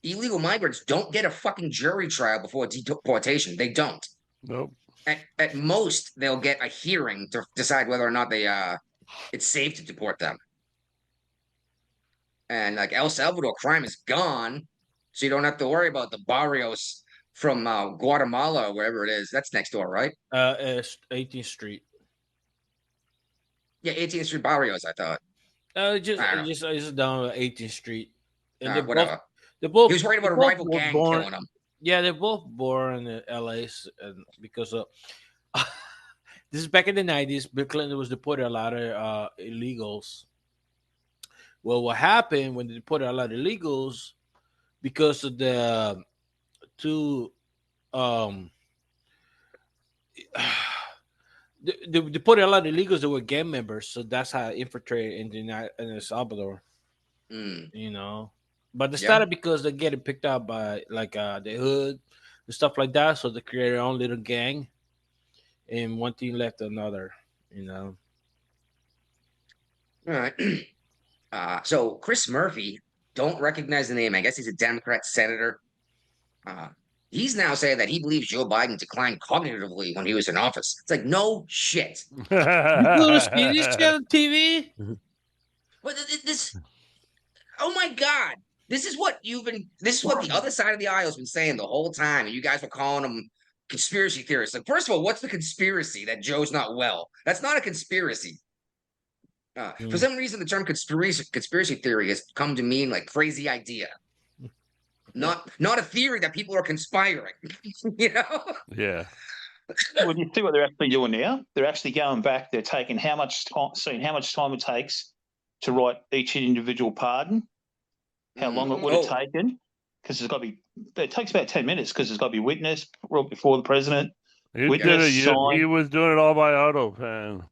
illegal migrants don't get a fucking jury trial before deportation. They don't. Nope. At most, they'll get a hearing to decide whether or not it's safe to deport them. And like El Salvador, crime is gone, so you don't have to worry about the barrios from Guatemala or wherever it is. That's next door, right? It's 18th Street. Yeah, 18th Street barrios. I thought. Just down 18th Street. And whatever. They're both. He was worried about a rival gang killing him. Yeah, they're both born in LA, and because of this is back in the 90s. Bill Clinton was deported a lot of illegals. Well, what happened when they deported a lot of illegals because of the two they deported a lot of illegals that were gang members, so that's how it infiltrated in El Salvador. You know, but they started because they're getting picked up by like the hood and stuff like that, so they created their own little gang, and one thing left another. You know. All right. So Chris Murphy, don't recognize the name. I guess he's a Democrat senator. He's now saying that he believes Joe Biden declined cognitively when he was in office. It's like, no shit. You go to see this shit on TV? But this, oh my God. This is what the other side of the aisle has been saying the whole time. And you guys were calling them conspiracy theorists. Like, first of all, what's the conspiracy that Joe's not well? That's not a conspiracy. For some reason, the term conspiracy theory has come to mean like crazy idea. Not a theory that people are conspiring, you know? Yeah. Well, you see what they're actually doing now? They're actually going back. They're taking seeing how much time it takes to write each individual pardon, how long it would have taken, because it's got to be. It takes about 10 minutes because it's got to be witnessed before the president. He was doing it all by auto pen.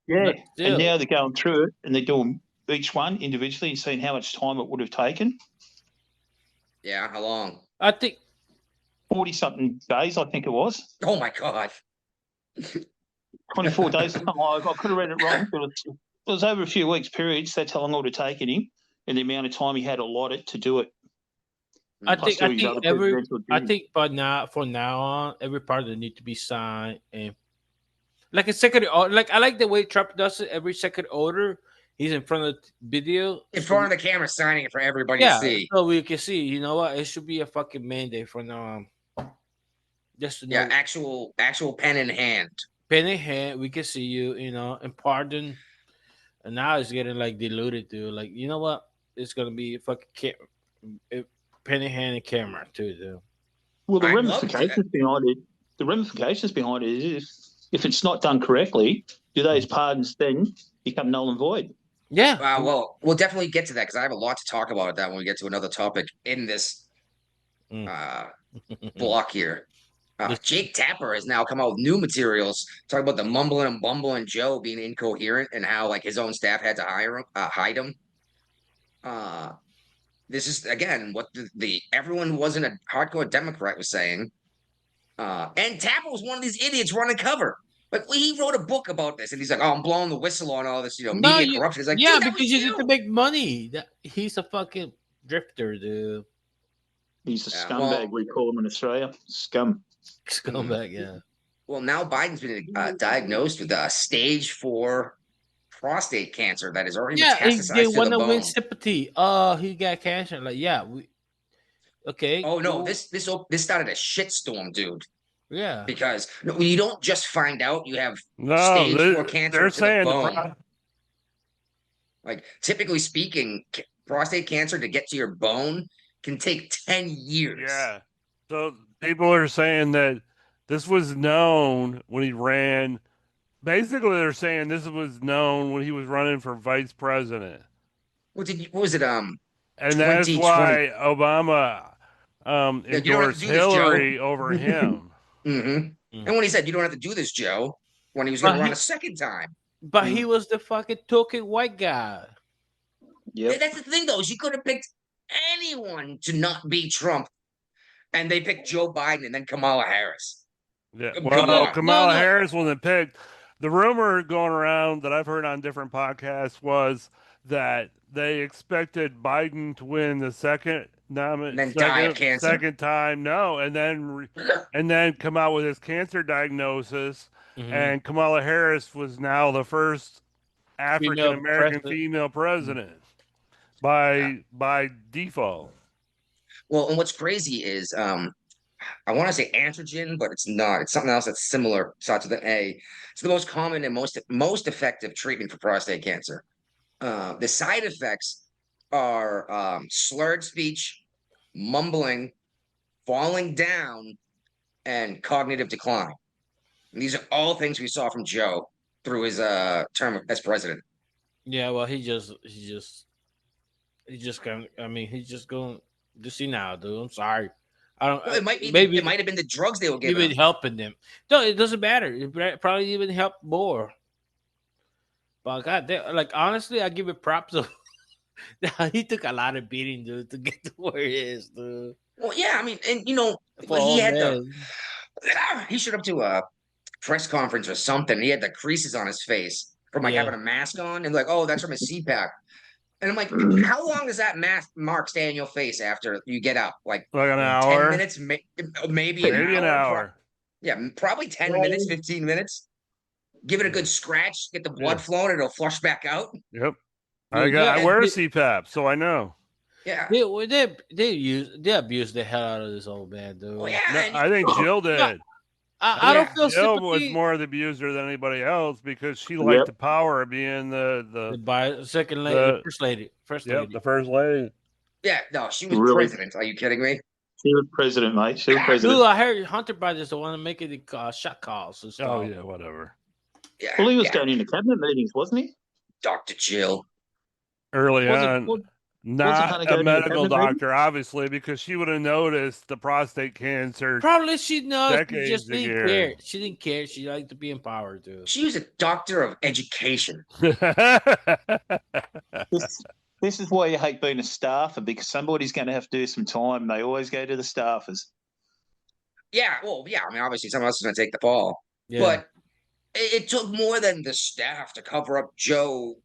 Yeah, and now they're going through it and they're doing each one individually and seeing how much time it would have taken. Yeah, how long? I think 40-something days, I think it was. Oh my God. 24 days. I could have read it wrong, but it was over a few weeks periods. That's how long it would have taken him and the amount of time he had allotted to do it. I think from now on, every part of it need to be signed and like a second. Like I like the way Trump does it. Every second order, he's in front of the video, in front of the camera, signing it for everybody to see. So we can see. You know what? It should be a fucking mandate from now on. Just to know. Actual pen in hand. Pen in hand, we can see you. You know, and pardon. And now it's getting like diluted to like, you know what? It's gonna be a fucking pen in hand and camera too, dude. Well, the ramifications behind it is if it's not done correctly, do those pardons then become null and void? Yeah. Well, we'll definitely get to that because I have a lot to talk about that when we get to another topic in this block here. Jake Tapper has now come out with new materials talking about the mumbling and bumbling Joe being incoherent and how like his own staff had to hide him. This is again what the everyone who wasn't a hardcore Democrat was saying. And Tapper was one of these idiots running cover. Like he wrote a book about this, and he's like, "Oh, I'm blowing the whistle on all this, media corruption." It's like, yeah, dude, that because was you need to make money. He's a fucking drifter, dude. He's a scumbag, we call him in Australia. Scum. Scumbag, yeah. Well, now Biden's been diagnosed with stage 4 prostate cancer that is already metastasized they to want the to win bone. sympathy. He got cancer. Like, okay. Oh no, this started a shitstorm, dude. Yeah, Because you don't just find out you have No, stage 4 cancer they're to the saying bone. Like typically speaking, prostate cancer to get to your bone can take 10 years. Yeah. So people are saying that this was known when he ran. Basically, they're saying this was known when he was running for vice president. What was it? And that's why Obama endorsed Hillary over him. And when he said, "You don't have to do this, Joe," when he was going to run a second time. But he was the fucking token white guy. Yeah, that's the thing, though. She could have picked anyone to not be Trump, and they picked Joe Biden and then Kamala Harris. Yeah, well, Kamala Harris wasn't picked. The rumor going around that I've heard on different podcasts was that they expected Biden to win the second time, and then come out with his cancer diagnosis, and Kamala Harris was now the first African American female president by default. Well, and what's crazy is I want to say androgen, but it's not. It's something else that's similar. Starts with an A. It's the most common and most effective treatment for prostate cancer. The side effects are slurred speech, mumbling, falling down, and cognitive decline. And these are all things we saw from Joe through his term as president. Yeah, well, he's just going. I mean, he's just going to see now, dude. I'm sorry. I don't. Well, it might have been the drugs they were giving. Even helping them. No, it doesn't matter. It probably even helped more. But God, like honestly, I give it props. He took a lot of beating, dude, to get to where he is, dude. Well, yeah, I mean, and he showed up to a press conference or something. He had the creases on his face from having a mask on, and like, oh, that's from his CPAP. And I'm like, how long does that mask mark stay on your face after you get up? Like an hour, 10 minutes, maybe an hour. Yeah, probably 10 minutes, 15 minutes. Give it a good scratch, get the blood flowing, it'll flush back out. Yep. I wear a CPAP, so I know. Yeah. They abused the hell out of this old man, dude. Well, yeah, I think Jill did. I don't feel Jill sympathy. was more the abuser than anybody else because she liked the power of being the second lady, first lady. The first lady. Yeah, no, she was president. Are you kidding me? She was president, mate. She was president. Dude, I heard Hunter Biden is the one making the shot calls and stuff. Oh yeah, whatever. Yeah, well, he was going into cabinet meetings, wasn't he? Dr. Jill. Early on. Not a medical doctor, obviously, because she would have noticed the prostate cancer. Probably she knows. She just didn't care. She didn't care. She liked to be empowered, dude. She was a doctor of education. This is why you hate being a staffer, because somebody's going to have to do some time. They always go to the staffers. Yeah, well, yeah. I mean, obviously, someone else is going to take the fall. Yeah. But it took more than the staff to cover up Joe.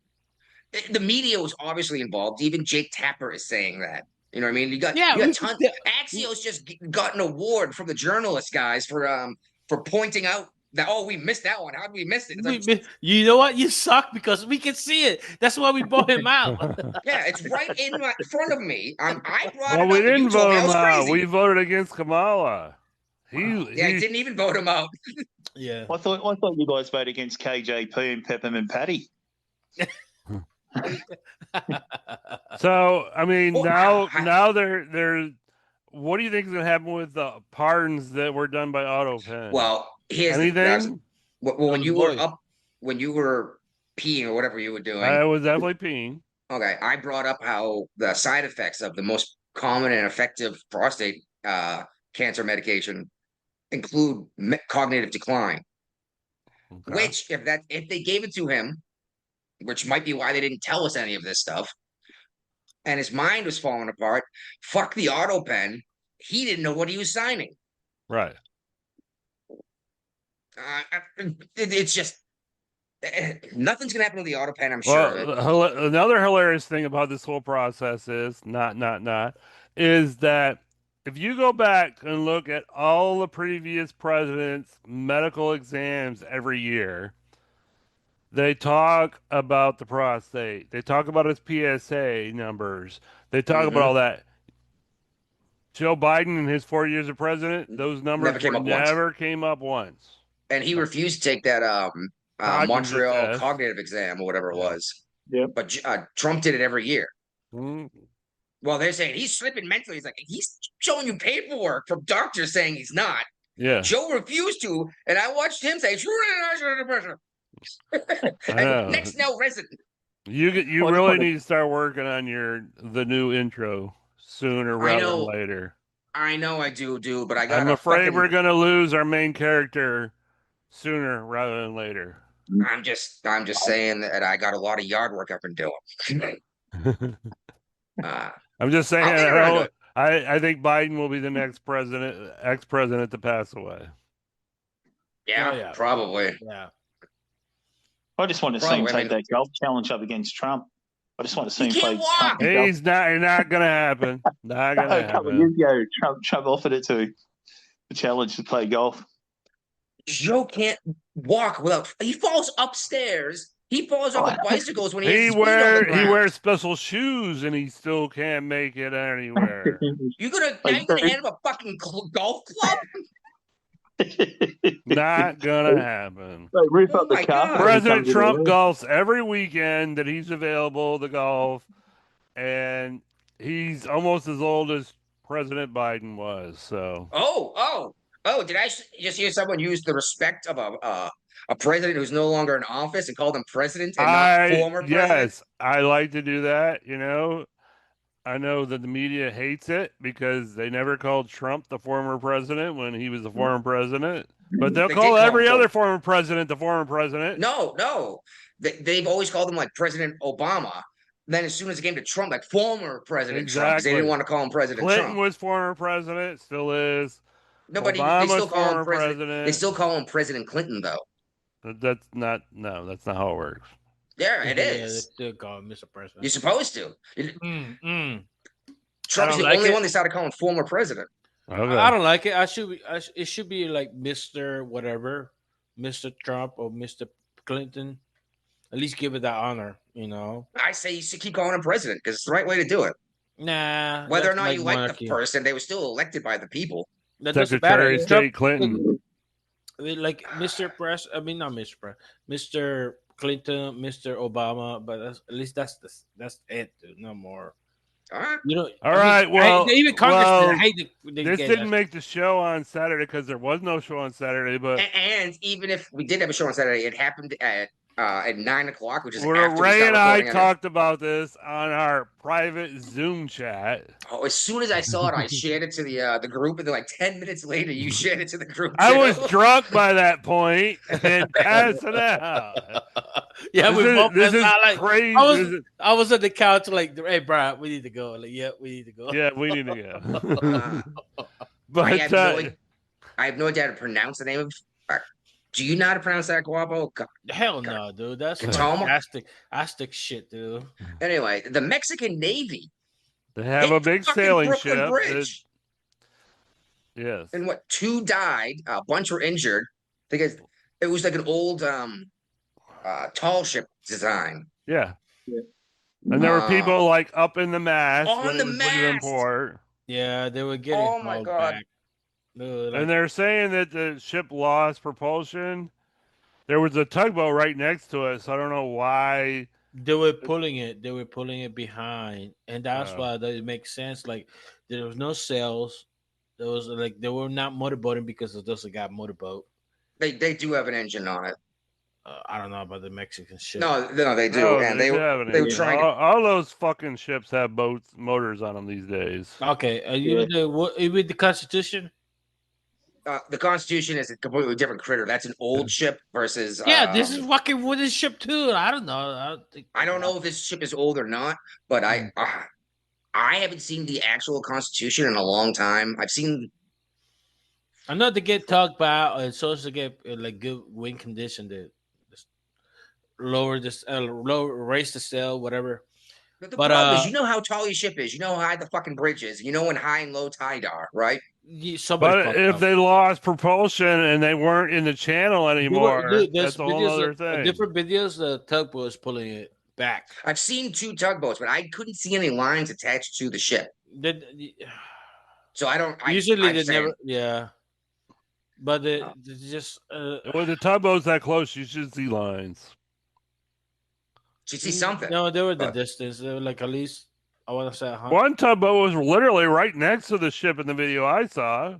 The media was obviously involved. Even Jake Tapper is saying that. You know what I mean? You got tons. Axios just got an award from the journalist guys for pointing out that we missed that one. How did we miss it? You know what? You suck because we can see it. That's why we bought him out. Yeah, it's right in front of me. I brought well, it we up. didn't vote him out. Crazy. We voted against Kamala. I didn't even vote him out. Yeah, I thought you guys voted against KJP and Peppermint Patty. So I mean, now they're. What do you think is going to happen with the pardons that were done by AutoPen? Well, here's anything. When you were peeing or whatever you were doing, I was definitely peeing. Okay, I brought up how the side effects of the most common and effective prostate cancer medication include cognitive decline. Okay. Which, if they gave it to him, which might be why they didn't tell us any of this stuff, and his mind was falling apart, fuck the auto pen. He didn't know what he was signing. Right. It's just nothing's gonna happen with the auto pen. I'm sure of it. Another hilarious thing about this whole process is is that if you go back and look at all the previous presidents' medical exams every year, they talk about the prostate. They talk about his PSA numbers. They talk about all that. Joe Biden in his 4 years of president, those numbers never came up once. And he refused to take that Montreal cognitive exam or whatever it was. Yeah. But Trump did it every year. Mm. Well, they're saying he's slipping mentally. He's like, he's showing you paperwork from doctors saying he's not. Yeah. Joe refused to, and I watched him say, next now resident. You really need to start working on the new intro sooner rather than later. I know I do, but I'm afraid we're gonna lose our main character sooner rather than later. I'm just saying that I got a lot of yard work I've been doing. I'm just saying I think Biden will be the next ex-president to pass away. Yeah, probably. Yeah. I just want to see him take that golf challenge up against Trump. I just want to see him play. He's not going to happen. Not going to happen. A couple of years ago, Trump offered it to the challenge to play golf. Joe can't walk without. He falls upstairs. He falls off bicycles when he wears special shoes and he still can't make it anywhere. You're gonna hand him a fucking golf club? Not gonna happen. Car. President Trump golfs every weekend that he's available to golf, and he's almost as old as President Biden was. So. Oh! Did I just hear someone use the respect of a president who's no longer in office and call him president and not former president? Yes, I like to do that. You know, I know that the media hates it because they never called Trump the former president when he was the former president. But they'll call every other former president the former president. No. They've always called him like President Obama. Then as soon as it came to Trump, like former President Trump, because they didn't want to call him President Trump. Clinton was former president, still is. No, but they still call him president. They still call him President Clinton, though. That's not how it works. Yeah, it is. They still call him Mr. President. You're supposed to. Trump's the only one they started calling former president. Okay. I don't like it. It should be like Mr. whatever, Mr. Trump or Mr. Clinton. At least give it that honor, you know. I say you should keep calling him president because it's the right way to do it. Nah. Whether or not you like the person, they were still elected by the people. That doesn't matter. Secretary of State Clinton. Like Mr. Mr. Clinton, Mr. Obama, but at least that's it, dude. No more. All right. You know. All right. Well, even Congress. This didn't make the show on Saturday because there was no show on Saturday. But and even if we did have a show on Saturday, it happened at 9:00, which is Ray and I talked about this on our private Zoom chat. Oh, as soon as I saw it, I shared it to the group, and then like 10 minutes later, you shared it to the group. I was drunk by that point and passing out. Yeah, this is like crazy. I was on the couch like, "Hey, Brian, we need to go." Like, yeah, we need to go. Yeah, we need to go. But I have no idea how to pronounce the name of. Do you know how to pronounce that, Guapo? Hell no, dude. That's Aztec shit, dude. Anyway, the Mexican Navy. They have a big sailing ship. Yes. And 2 died, a bunch were injured because it was like an old tall ship design. Yeah. And there were people like up in the mast on the mast. Yeah, they were getting. Oh my god. Back. And they're saying that the ship lost propulsion. There was a tugboat right next to it, so I don't know why. They were pulling it. They were pulling it behind, and that's why it makes sense. Like there was no sails. There was like they were not motorboating because it doesn't got motorboat. They do have an engine on it. I don't know about the Mexican ship. No, they do. No, and they were trying. All those fucking ships have motors on them these days. Okay, are you with the Constitution? the Constitution is a completely different critter. That's an old ship versus. Yeah, this is fucking wooden ship too. I don't know. I don't know if this ship is old or not, but I haven't seen the actual Constitution in a long time. I've seen. I know they get talked about. It's supposed to get like good wind condition to lower this, raise the sail, whatever. The But problem is, you know how tall your ship is. You know how high the fucking bridge is. You know when high and low tide are, right? But if they lost propulsion and they weren't in the channel anymore, that's a whole other thing. Different videos, the tugboat was pulling it back. I've seen 2 tugboats, but I couldn't see any lines attached to the ship. So I don't. Usually they never. Yeah. But it just. When the tugboat's that close, you should see lines. You see something. No, they were the distance. They were like at least, I want to say 100. One tugboat was literally right next to the ship in the video I saw.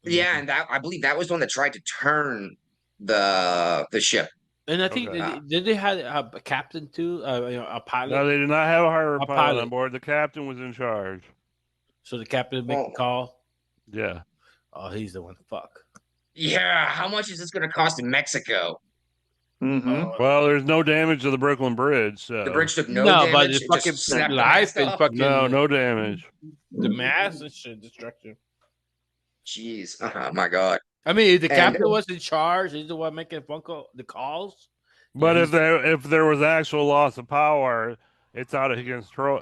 Yeah, and I believe that was the one that tried to turn the ship. And I think did they have a captain too? A pilot? No, they did not have a pilot on board. The captain was in charge. So the captain make the call. Yeah. Oh, he's the one. Fuck. Yeah. How much is this going to cost in Mexico? Well, there's no damage to the Brooklyn Bridge. So. The bridge took no damage. But it's fucking life and fucking no damage. The mast and shit, destruction. Jeez, oh my god. I mean, if the captain was in charge, he's the one making the calls. But if there was actual loss of power, it's out of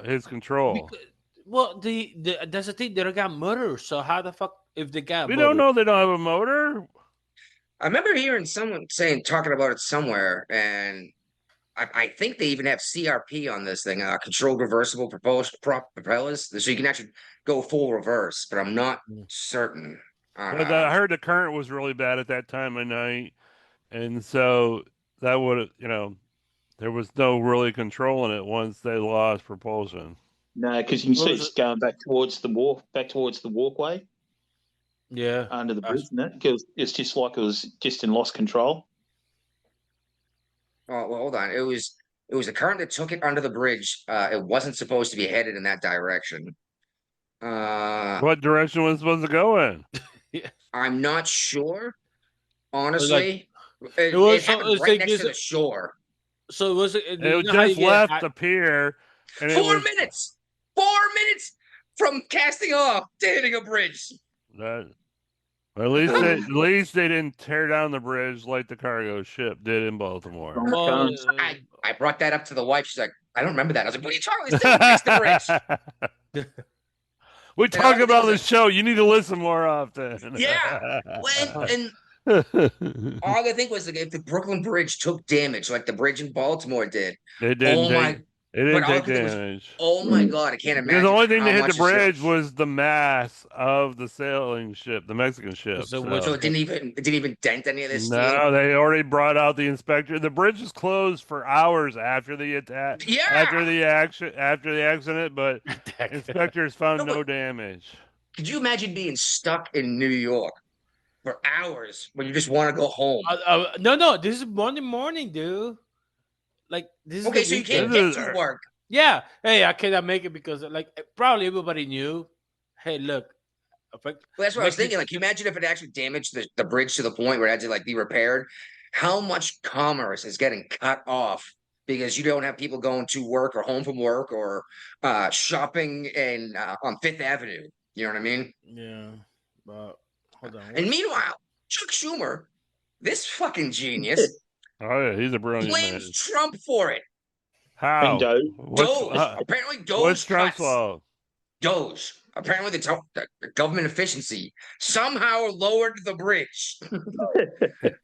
his control. Well, that's the thing. They don't got motors, so how the fuck if they got? We don't know they don't have a motor. I remember hearing someone talking about it somewhere, and I think they even have CRP on this thing, controlled reversible propellers, so you can actually go full reverse. But I'm not certain. But I heard the current was really bad at that time of night, and so that would there was no really controlling it once they lost propulsion. No, because you can see it's going back towards the walkway. Yeah, under the bridge, because it's just like it was just in lost control. Oh well, hold on. It was a current that took it under the bridge. It wasn't supposed to be headed in that direction. What direction was it supposed to go in? I'm not sure. Honestly, it happened right next to the shore. So was it? It just left the pier. And 4 minutes. 4 minutes from casting off to hitting a bridge. At least they didn't tear down the bridge like the cargo ship did in Baltimore. Well, I brought that up to the wife. She's like, I don't remember that. I was like, what are you talking about? Fix the bridge. We talk about this show. You need to listen more often. Yeah. And all I think was like, if the Brooklyn Bridge took damage like the bridge in Baltimore did, it didn't take damage. Oh my god, I can't imagine. The only thing that hit the bridge was the mass of the sailing ship, the Mexican ship. So it didn't even dent any of this steel? No, they already brought out the inspector. The bridge was closed for hours after the attack. Yeah. After the accident, but inspectors found no damage. Could you imagine being stuck in New York for hours when you just want to go home? No, this is Monday morning, dude. Like this is okay, so you can't get to work. Yeah. Hey, I cannot make it because like probably everybody knew. Hey, look. Well, that's what I was thinking. Like, can you imagine if it actually damaged the bridge to the point where it had to like be repaired? How much commerce is getting cut off because you don't have people going to work or home from work or shopping on Fifth Avenue? You know what I mean? Yeah. But hold on. And meanwhile, Chuck Schumer, this fucking genius. Oh yeah, he's a brilliant man. Blames Trump for it. How? Doge. Apparently, Doge. What's Trump's fault? Doge. Apparently, the government efficiency somehow lowered the bridge.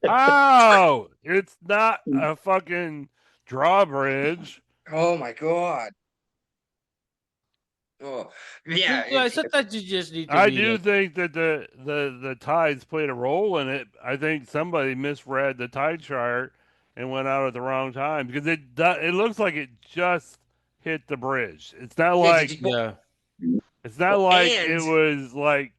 Oh, it's not a fucking drawbridge. Oh my god. Oh yeah. I sometimes you just need to. I do think that the tides played a role in it. I think somebody misread the tide chart and went out at the wrong time because it looks like it just hit the bridge. It's not like it's not like it was like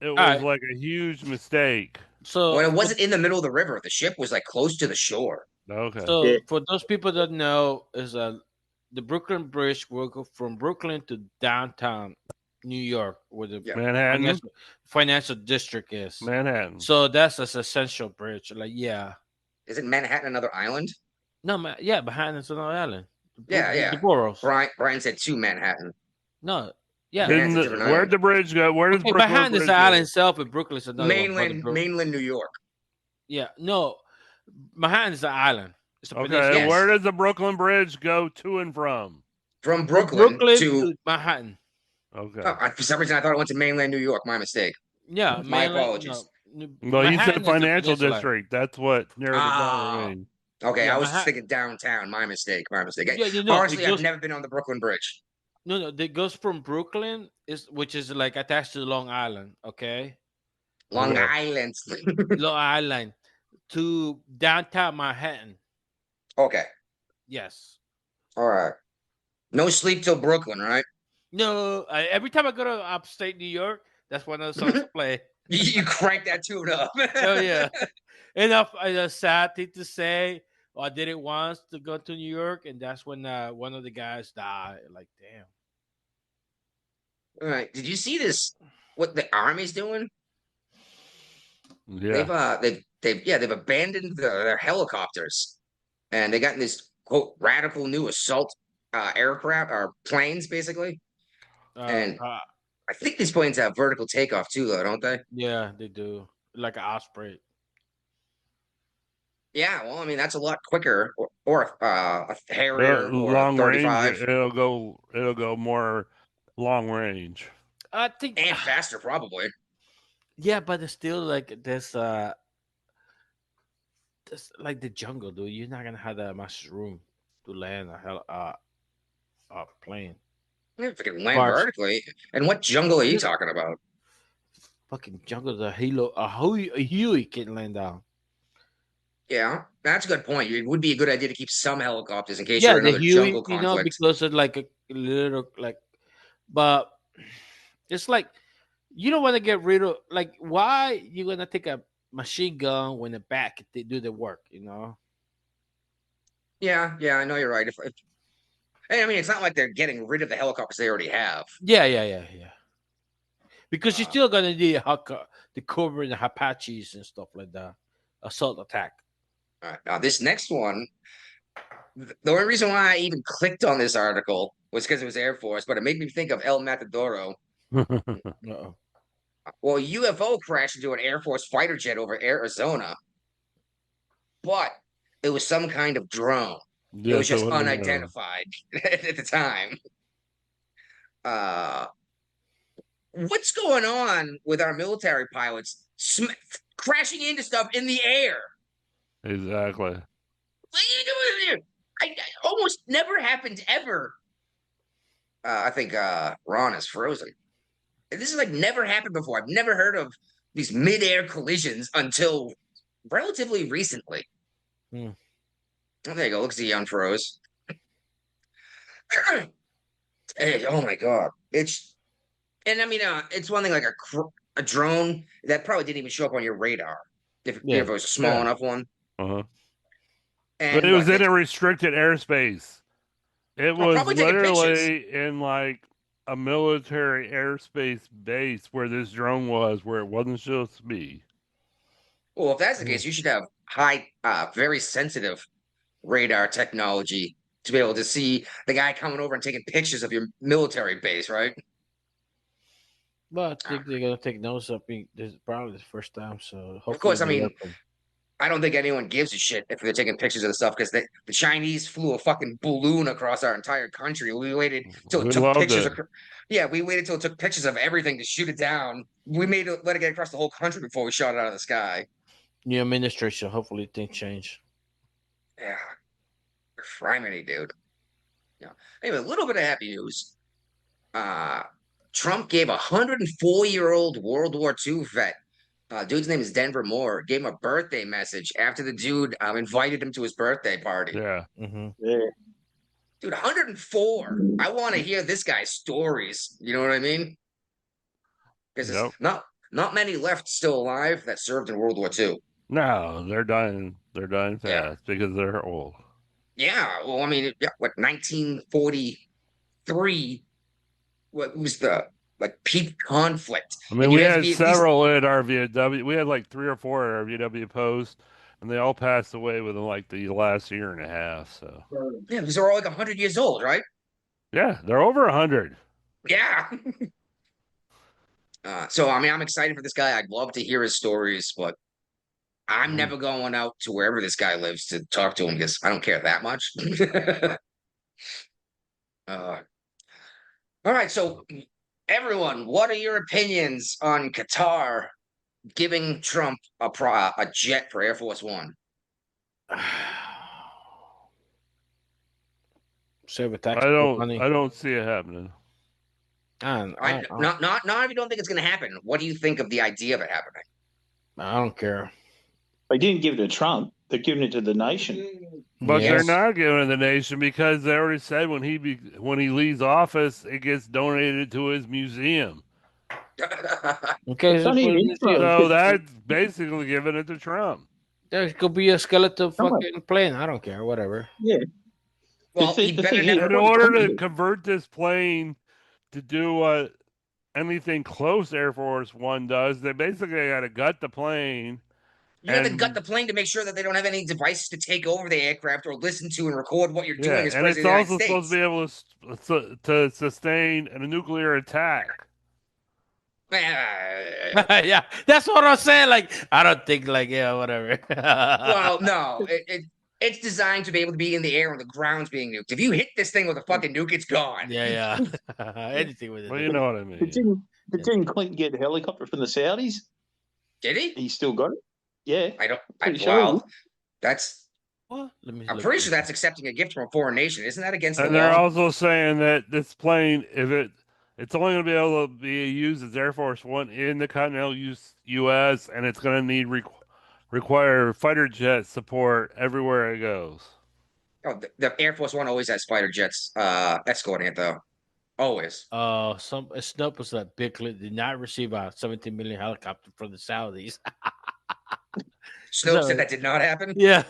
a huge mistake. So when it wasn't in the middle of the river, the ship was like close to the shore. Okay. So for those people that know, is the Brooklyn Bridge will go from Brooklyn to downtown New York, where the Manhattan. financial district is. Manhattan. So that's a essential bridge. Like, yeah. Isn't Manhattan another island? No, Manhattan's another island. Yeah. The boroughs. Brian said to Manhattan. No, yeah. Where'd the bridge go? Where does Brooklyn Manhattan Bridge is the island itself, and Brooklyn's another mainland New York. Yeah, no, Manhattan's the island. It's a Okay, peninsula. where does the Brooklyn Bridge go to and from? From Brooklyn to Manhattan. Okay. For some reason, I thought it went to mainland New York. My mistake. Yeah, my apologies. Well, he said financial district. That's what narrowed it down to me. Okay, I was just thinking downtown. My mistake. Yeah, Honestly, I've never been on the Brooklyn Bridge. No, it goes from Brooklyn, which is like attached to Long Island. Okay. Long Island. Long Island to downtown Manhattan. Okay. Yes. All right. No sleep till Brooklyn, right? No. Every time I go to upstate New York, that's one of the songs to play. You crank that tune up. Oh yeah. Enough. A sad thing to say. I did it once to go to New York, and that's when one of the guys died. Like, damn. All right. Did you see this? What the Army's doing? Yeah. They've abandoned their helicopters, and they got in this quote radical new assault aircraft or planes, basically. And I think these planes have vertical takeoff too, though, don't they? Yeah, they do. Like an Osprey. Yeah, well, I mean that's a lot quicker, or a Harrier or long a 35. range. It'll go more long range. I think and faster, probably. Yeah, but it's still like this like the jungle, dude. You're not gonna have that much room to land a plane. Yeah, if it can land vertically. And what jungle are you talking about? Fucking jungle, the a Huey can land down. Yeah, that's a good point. It would be a good idea to keep some helicopters in case you're in another jungle conflict. Because it's like a little but it's like you don't want to get rid of why you gonna take a machine gun when the back they do the work, Yeah, I know you're right. I mean, it's not like they're getting rid of the helicopters they already have. Yeah. Because you're still gonna need the Cobra and the Apaches and stuff like that. Assault attack. All right. Now this next one, the only reason why I even clicked on this article was because it was Air Force, but it made me think of El Matadoro. Uh-oh. Well, a UFO crashed into an Air Force fighter jet over Arizona, but it was some kind of drone. It was just unidentified at the time. What's going on with our military pilots crashing into stuff in the air? Exactly. What are you doing here? I almost never happened ever. I think Ron is frozen. This is like never happened before. I've never heard of these mid-air collisions until relatively recently. Oh, there you go. Looks like he unfroze. Hey, oh my god! It's one thing like a drone that probably didn't even show up on your radar if it was a small enough one. But it was in a restricted airspace. It was literally in like a military airspace base where this drone was, where it wasn't supposed to be. Well, if that's the case, you should have high, very sensitive radar technology to be able to see the guy coming over and taking pictures of your military base, right? Well, I think they're gonna take notice of me. This is probably the first time, so of course, I mean, I don't think anyone gives a shit if they're taking pictures of the stuff because the Chinese flew a fucking balloon across our entire country. We waited till it took pictures. We waited till it took pictures of everything to shoot it down. We let it get across the whole country before we shot it out of the sky. New administration, hopefully things change. Yeah, criminy, dude. Yeah. Anyway, a little bit of happy news. Trump gave a 104-year-old World War II vet. Dude's name is Denver Moore. Gave him a birthday message after the dude invited him to his birthday party. Yeah. Yeah. Dude, 104. I want to hear this guy's stories. You know what I mean? Because not many left still alive that served in World War II. No, they're dying. They're dying fast because they're old. Yeah. Well, I mean, 1943. What was the like peak conflict. I mean, And we you have to had be at least several at our VW. We had like 3 or 4 at our VW posts, and they all passed away within like the last year and a half. So yeah, because they're all like 100 years old, right? yeah, they're over 100. Yeah. So I mean, I'm excited for this guy. I'd love to hear his stories, but I'm never going out to wherever this guy lives to talk to him because I don't care that much. All right, so everyone, what are your opinions on Qatar giving Trump a jet for Air Force One? Save a I taxpayer money. don't see it happening. Not if you don't think it's going to happen. What do you think of the idea of it happening? I don't care. They didn't give it to Trump. They're giving it to the nation. But Yes. they're not giving it to the nation because they already said when he leaves office, it gets donated to his museum. Okay, Don't even So that's basically giving it to Trump. there could be a skeleton fucking plane. I don't care. Whatever. Yeah. Well, he The better thing is, never. In order to convert this plane to do what anything close Air Force One does, they basically got to gut the plane. You have to gut the plane to make sure that they don't have any devices to take over the aircraft or listen to and record what you're doing as and it's president of the also United supposed to be able to sustain a nuclear attack. Yeah, that's what I'm saying. Like, I don't think like, yeah, whatever. Well, no, it's designed to be able to be in the air when the ground's being nuked. If you hit this thing with a fucking nuke, it's gone. Yeah. Anything with it. Well, you know what I mean. Didn't Clinton get a helicopter from the Saudis? Did he? He still got it. Yeah. Well, that's. What? I'm pretty sure that's accepting a gift from a foreign nation. Isn't that against the law? And they're also saying that this plane, if it's only going to be able to be used as Air Force One in the continental U.S., and it's going to need require fighter jet support everywhere it goes. Oh, the Air Force One always has fighter jets escorting it, though. Always. Snoop was like Bickler did not receive a 17 million helicopter from the Saudis. Snoop said that did not happen. Yeah.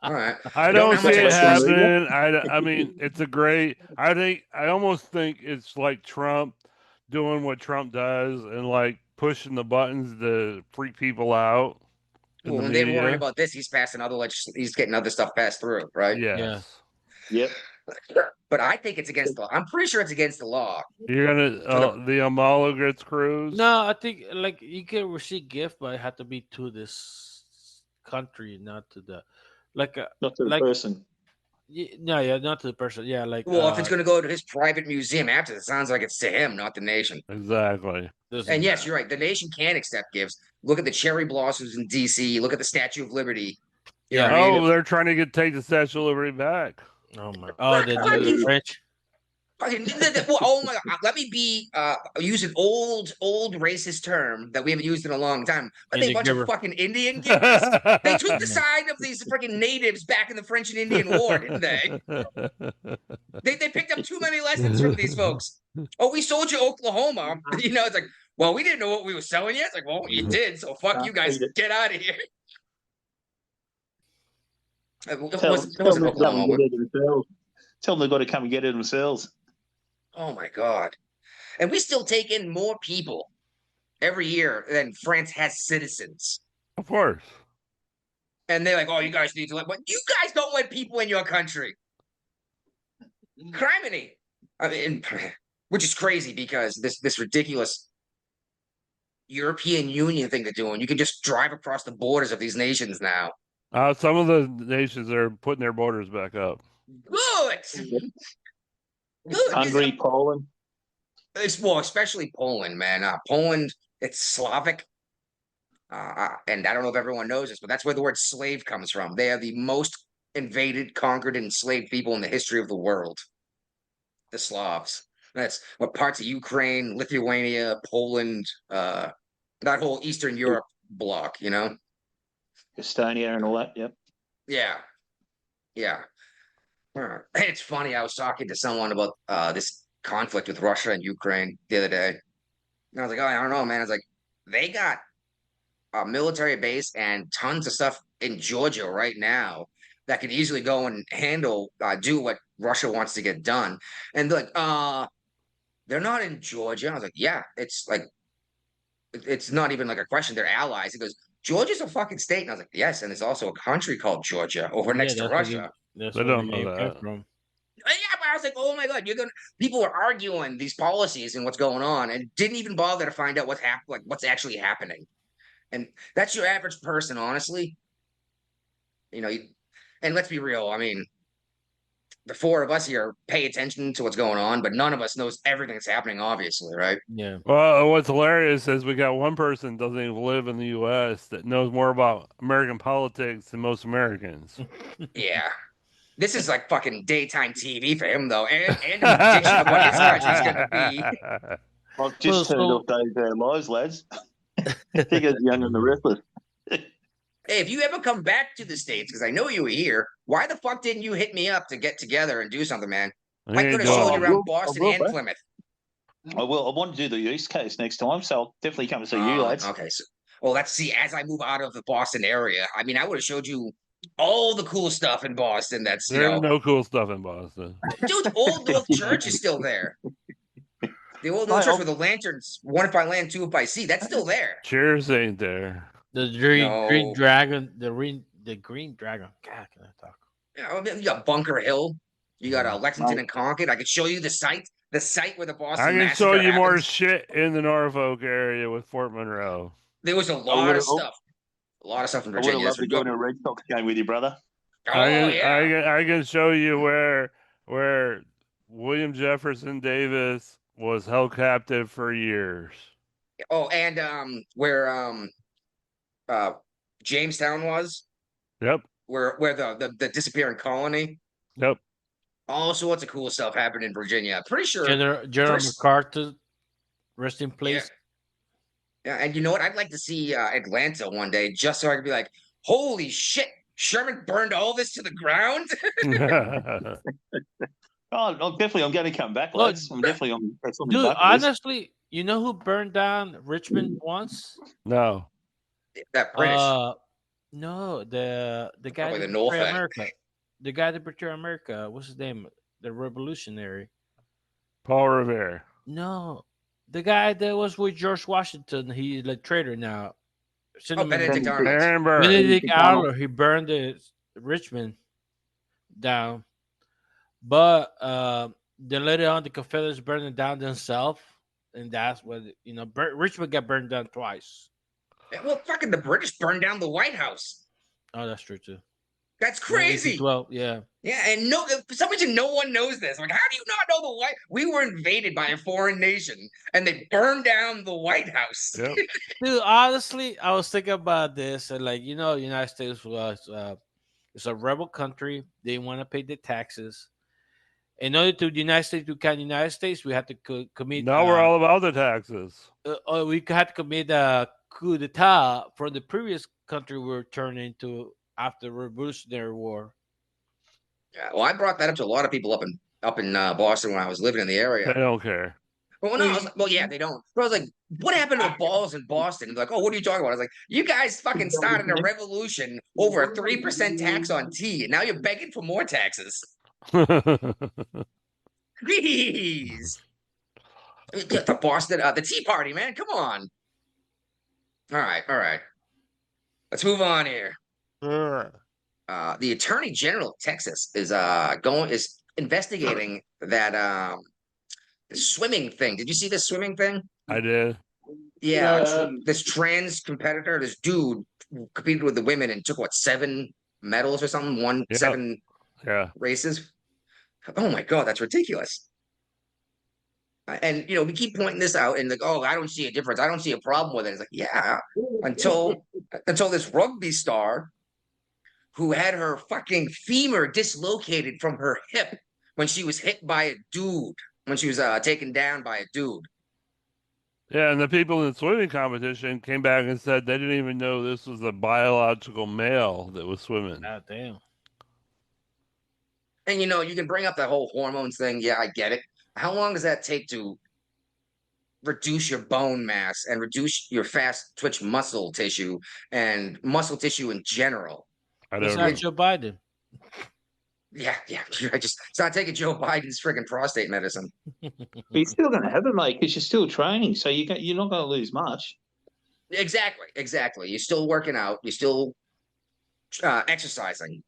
All right. I don't see it happening. I mean, it's a great. I almost think it's like Trump doing what Trump does and like pushing the buttons to freak people out. Well, when they're worried about this, he's passing he's getting other stuff passed through, right? Yes. Yep. But I think it's against the law. I'm pretty sure it's against the law. You're gonna the homologous cruise. No, I think like you can receive gift, but it had to be to this country, not to the not to the person. Yeah, not to the person. Yeah, like well, if it's going to go to his private museum after, it sounds like it's to him, not the nation. Exactly. And yes, you're right. The nation can accept gifts. Look at the cherry blossoms in D.C. Look at the Statue of Liberty. Yeah. Oh, they're trying to take the Statue of Liberty back. Oh my! Oh, the French. Oh my God! Let me use an old racist term that we haven't used in a long time. Are they a bunch of fucking Indian givers? They took the side of these freaking natives back in the French and Indian War, didn't they? They picked up too many lessons from these folks. Oh, we sold you Oklahoma. You know, it's like, well, we didn't know what we were selling yet. It's like, well, you did, so fuck you guys. Get out of here. Tell them they've got to come and get it themselves. Oh my God. And we still take in more people every year than France has citizens. Of course. And they're like, oh, you guys need to let you guys don't let people in your country. Criminy. I mean, which is crazy because this ridiculous European Union thing they're doing, you can just drive across the borders of these nations now. Some of the nations are putting their borders back up. Good. Hungary, Poland. Well, especially Poland, man. Poland, it's Slavic. And I don't know if everyone knows this, but that's where the word slave comes from. They are the most invaded, conquered, and enslaved people in the history of the world. The Slavs. That's what parts of Ukraine, Lithuania, Poland, that whole Eastern Europe bloc, you know? Estonia and all that, yep. Yeah. It's funny. I was talking to someone about this conflict with Russia and Ukraine the other day. And I was like, oh, I don't know, man. I was like, they got a military base and tons of stuff in Georgia right now that could easily go and do what Russia wants to get done. And they're like, they're not in Georgia. I was like, yeah, it's like, it's not even like a question. They're allies. He goes, Georgia's a fucking state. And I was like, yes, and there's also a country called Georgia over next to Russia. That's I where the don't know name came that. from. Yeah, but I was like, oh my god, people are arguing these policies and what's going on, and didn't even bother to find out what's actually happening. And that's your average person, honestly. And let's be real. I mean, the four of us here pay attention to what's going on, but none of us knows everything that's happening, obviously, right? Yeah. Well, what's hilarious is we got one person doesn't even live in the U.S. that knows more about American politics than most Americans. Yeah. This is like fucking daytime TV for him, though, and a prediction of what his country's going to be. I've just turned off those lies, lads. I think it's Young and the Restless. Hey, if you ever come back to the States, because I know you were here, why the fuck didn't you hit me up to get together and do something, man? I could have showed you around Boston and Plymouth. I will. I want to do the East Coast next time, so I'll definitely come to see you, lads. Okay, so let's see. As I move out of the Boston area, I mean, I would have showed you all the cool stuff in Boston. There's no cool stuff in Boston. Dude, Old North Church is still there. The Old North Church with the lanterns, one if I land, two if I see. That's still there. Cheers ain't there. The green dragon, the green dragon. God, can I talk? Yeah, you got Bunker Hill. You got Lexington and Concord. I could show you the site where the Boston. I can show you more shit in the Norfolk area with Fort Monroe. There was a lot of stuff. A lot of stuff in Virginia. I would love to go to a Red Sox game with you, brother. I can show you where William Jefferson Davis was held captive for years. Oh, and where Jamestown was. Yep. Where the disappearing colony. Yep. All sorts of cool stuff happened in Virginia. Pretty sure General MacArthur, rest in place. Yeah, and you know what? I'd like to see Atlanta one day, just so I could be like, "Holy shit! Sherman burned all this to the ground." I'm going to come back, lads. I'm definitely on. Dude, honestly, you know who burned down Richmond once? No. That British. No, the guy that betrayed America. The guy that betrayed America. What's his name? The revolutionary. Paul Revere. No, the guy that was with George Washington. He's a traitor now. Benedict Arnold. Benedict Arnold. He burned Richmond down, but then later on the Confederates burned it down themselves, and that's what Richmond got burned down twice. Well, fucking the British burned down the White House. Oh, that's true too. That's crazy. Well, yeah. Yeah, and for some reason, no one knows this. Like, how do you not know the White? We were invaded by a foreign nation, and they burned down the White House. Yep. Dude, honestly, I was thinking about this, and United States was it's a rebel country. They want to pay the taxes. In order to the United States to become the United States, we have to commit. Now we're all about the taxes. We had to commit a coup d'état from the previous country we were turned into after the Revolutionary War. Yeah, well, I brought that up to a lot of people up in Boston when I was living in the area. They don't care. Yeah, they don't. But I was like, what happened to the balls in Boston? And they're like, oh, what are you talking about? I was like, you guys fucking started a revolution over a 3% tax on tea, and now you're begging for more taxes. Please. The Boston, the Tea Party, man. Come on. All right. Let's move on here. The Attorney General of Texas is investigating that swimming thing. Did you see this swimming thing? I did. Yeah, this trans competitor, this dude competed with the women and took 7 medals or something, 7 races. Oh my god, that's ridiculous. And we keep pointing this out and like, oh, I don't see a difference. I don't see a problem with it. It's like, yeah, until this rugby star who had her fucking femur dislocated from her hip when she was hit by a dude, when she was taken down by a dude. Yeah, and the people in the swimming competition came back and said they didn't even know this was a biological male that was swimming. God damn. And you can bring up that whole hormones thing. Yeah, I get it. How long does that take to reduce your bone mass and reduce your fast twitch muscle tissue and muscle tissue in general? It's not Joe Biden. Yeah. I just start taking Joe Biden's freaking prostate medicine. But you're still going to have it, mate, because you're still training, so you're not going to lose much. Exactly. You're still working out. You're still exercising,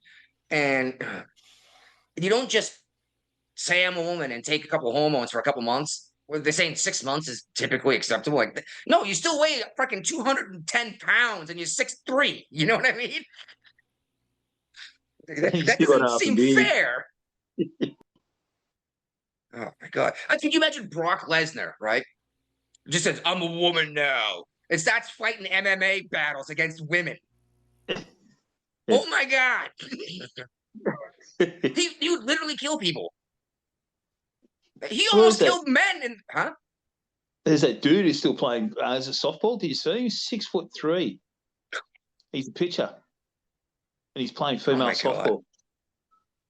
and you don't just say I'm a woman and take a couple of hormones for a couple months. Well, they're saying 6 months is typically acceptable. Like, no, you still weigh freaking 210 pounds and you're 6'3". You know what I mean? That doesn't seem fair. Oh my God. Can you imagine Brock Lesnar, right? Just says, I'm a woman now. And starts fighting MMA battles against women. Oh my God. He would literally kill people. He almost killed men. There's that dude who's still playing as a softball. Did you see him? He's 6'3". He's a pitcher. And he's playing female softball.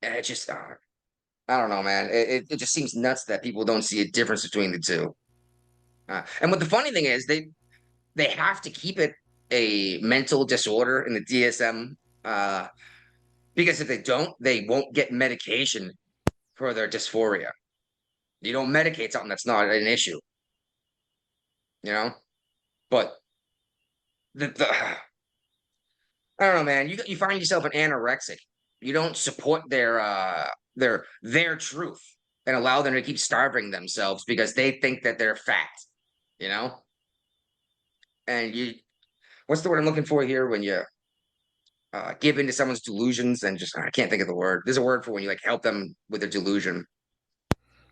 And it just, I don't know, man. It just seems nuts that people don't see a difference between the two. And what the funny thing is, they have to keep it a mental disorder in the DSM, because if they don't, they won't get medication for their dysphoria. You don't medicate something that's not an issue, you know. But the I don't know, man. You find yourself an anorexic. You don't support their truth and allow them to keep starving themselves because they think that they're fat, you know. And what's the word I'm looking for here when you give into someone's delusions and just I can't think of the word. There's a word for when you like help them with their delusion.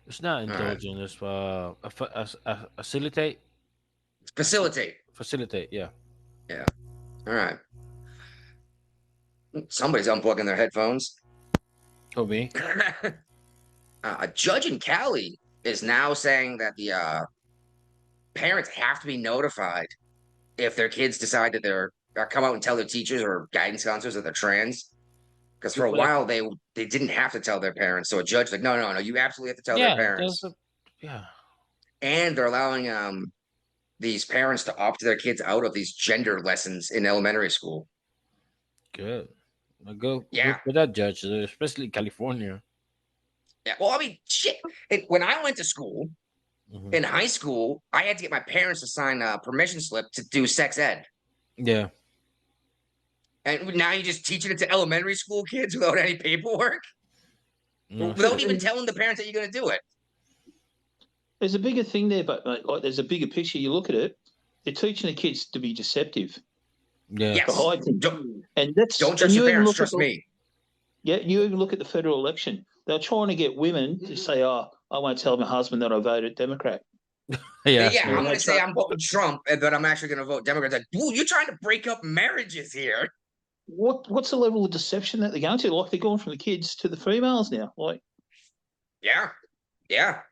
It's not indulgent. It's facilitate. Facilitate. Yeah. Yeah. All right. Somebody's unplugging their headphones. Oh, me. A judge in Cali is now saying that the parents have to be notified if their kids decide that they're come out and tell their teachers or guidance counselors that they're trans. Because for a while they didn't have to tell their parents. So a judge like, no, you absolutely have to tell their parents. And they're allowing these parents to opt their kids out of these gender lessons in elementary school. Good. Go with that judge, especially California. Yeah. Well, I mean, shit. When I went to school in high school, I had to get my parents to sign a permission slip to do sex ed. Yeah. And now you're just teaching it to elementary school kids without any paperwork? Without even telling the parents that you're going to do it. There's a bigger thing there, but like, there's a bigger picture. You look at it, they're teaching the kids to be deceptive. Yeah. Yes. Don't trust your parents, trust me. Yeah, you even look at the federal election. They're trying to get women to say, oh, I won't tell my husband that I voted Democrat. Yeah, I'm going to say I'm voting Trump, but I'm actually going to vote Democrat. Like, ooh, you're trying to break up marriages here. What's the level of deception that they're going to? Like, they're going from the kids to the females now. Like, yeah.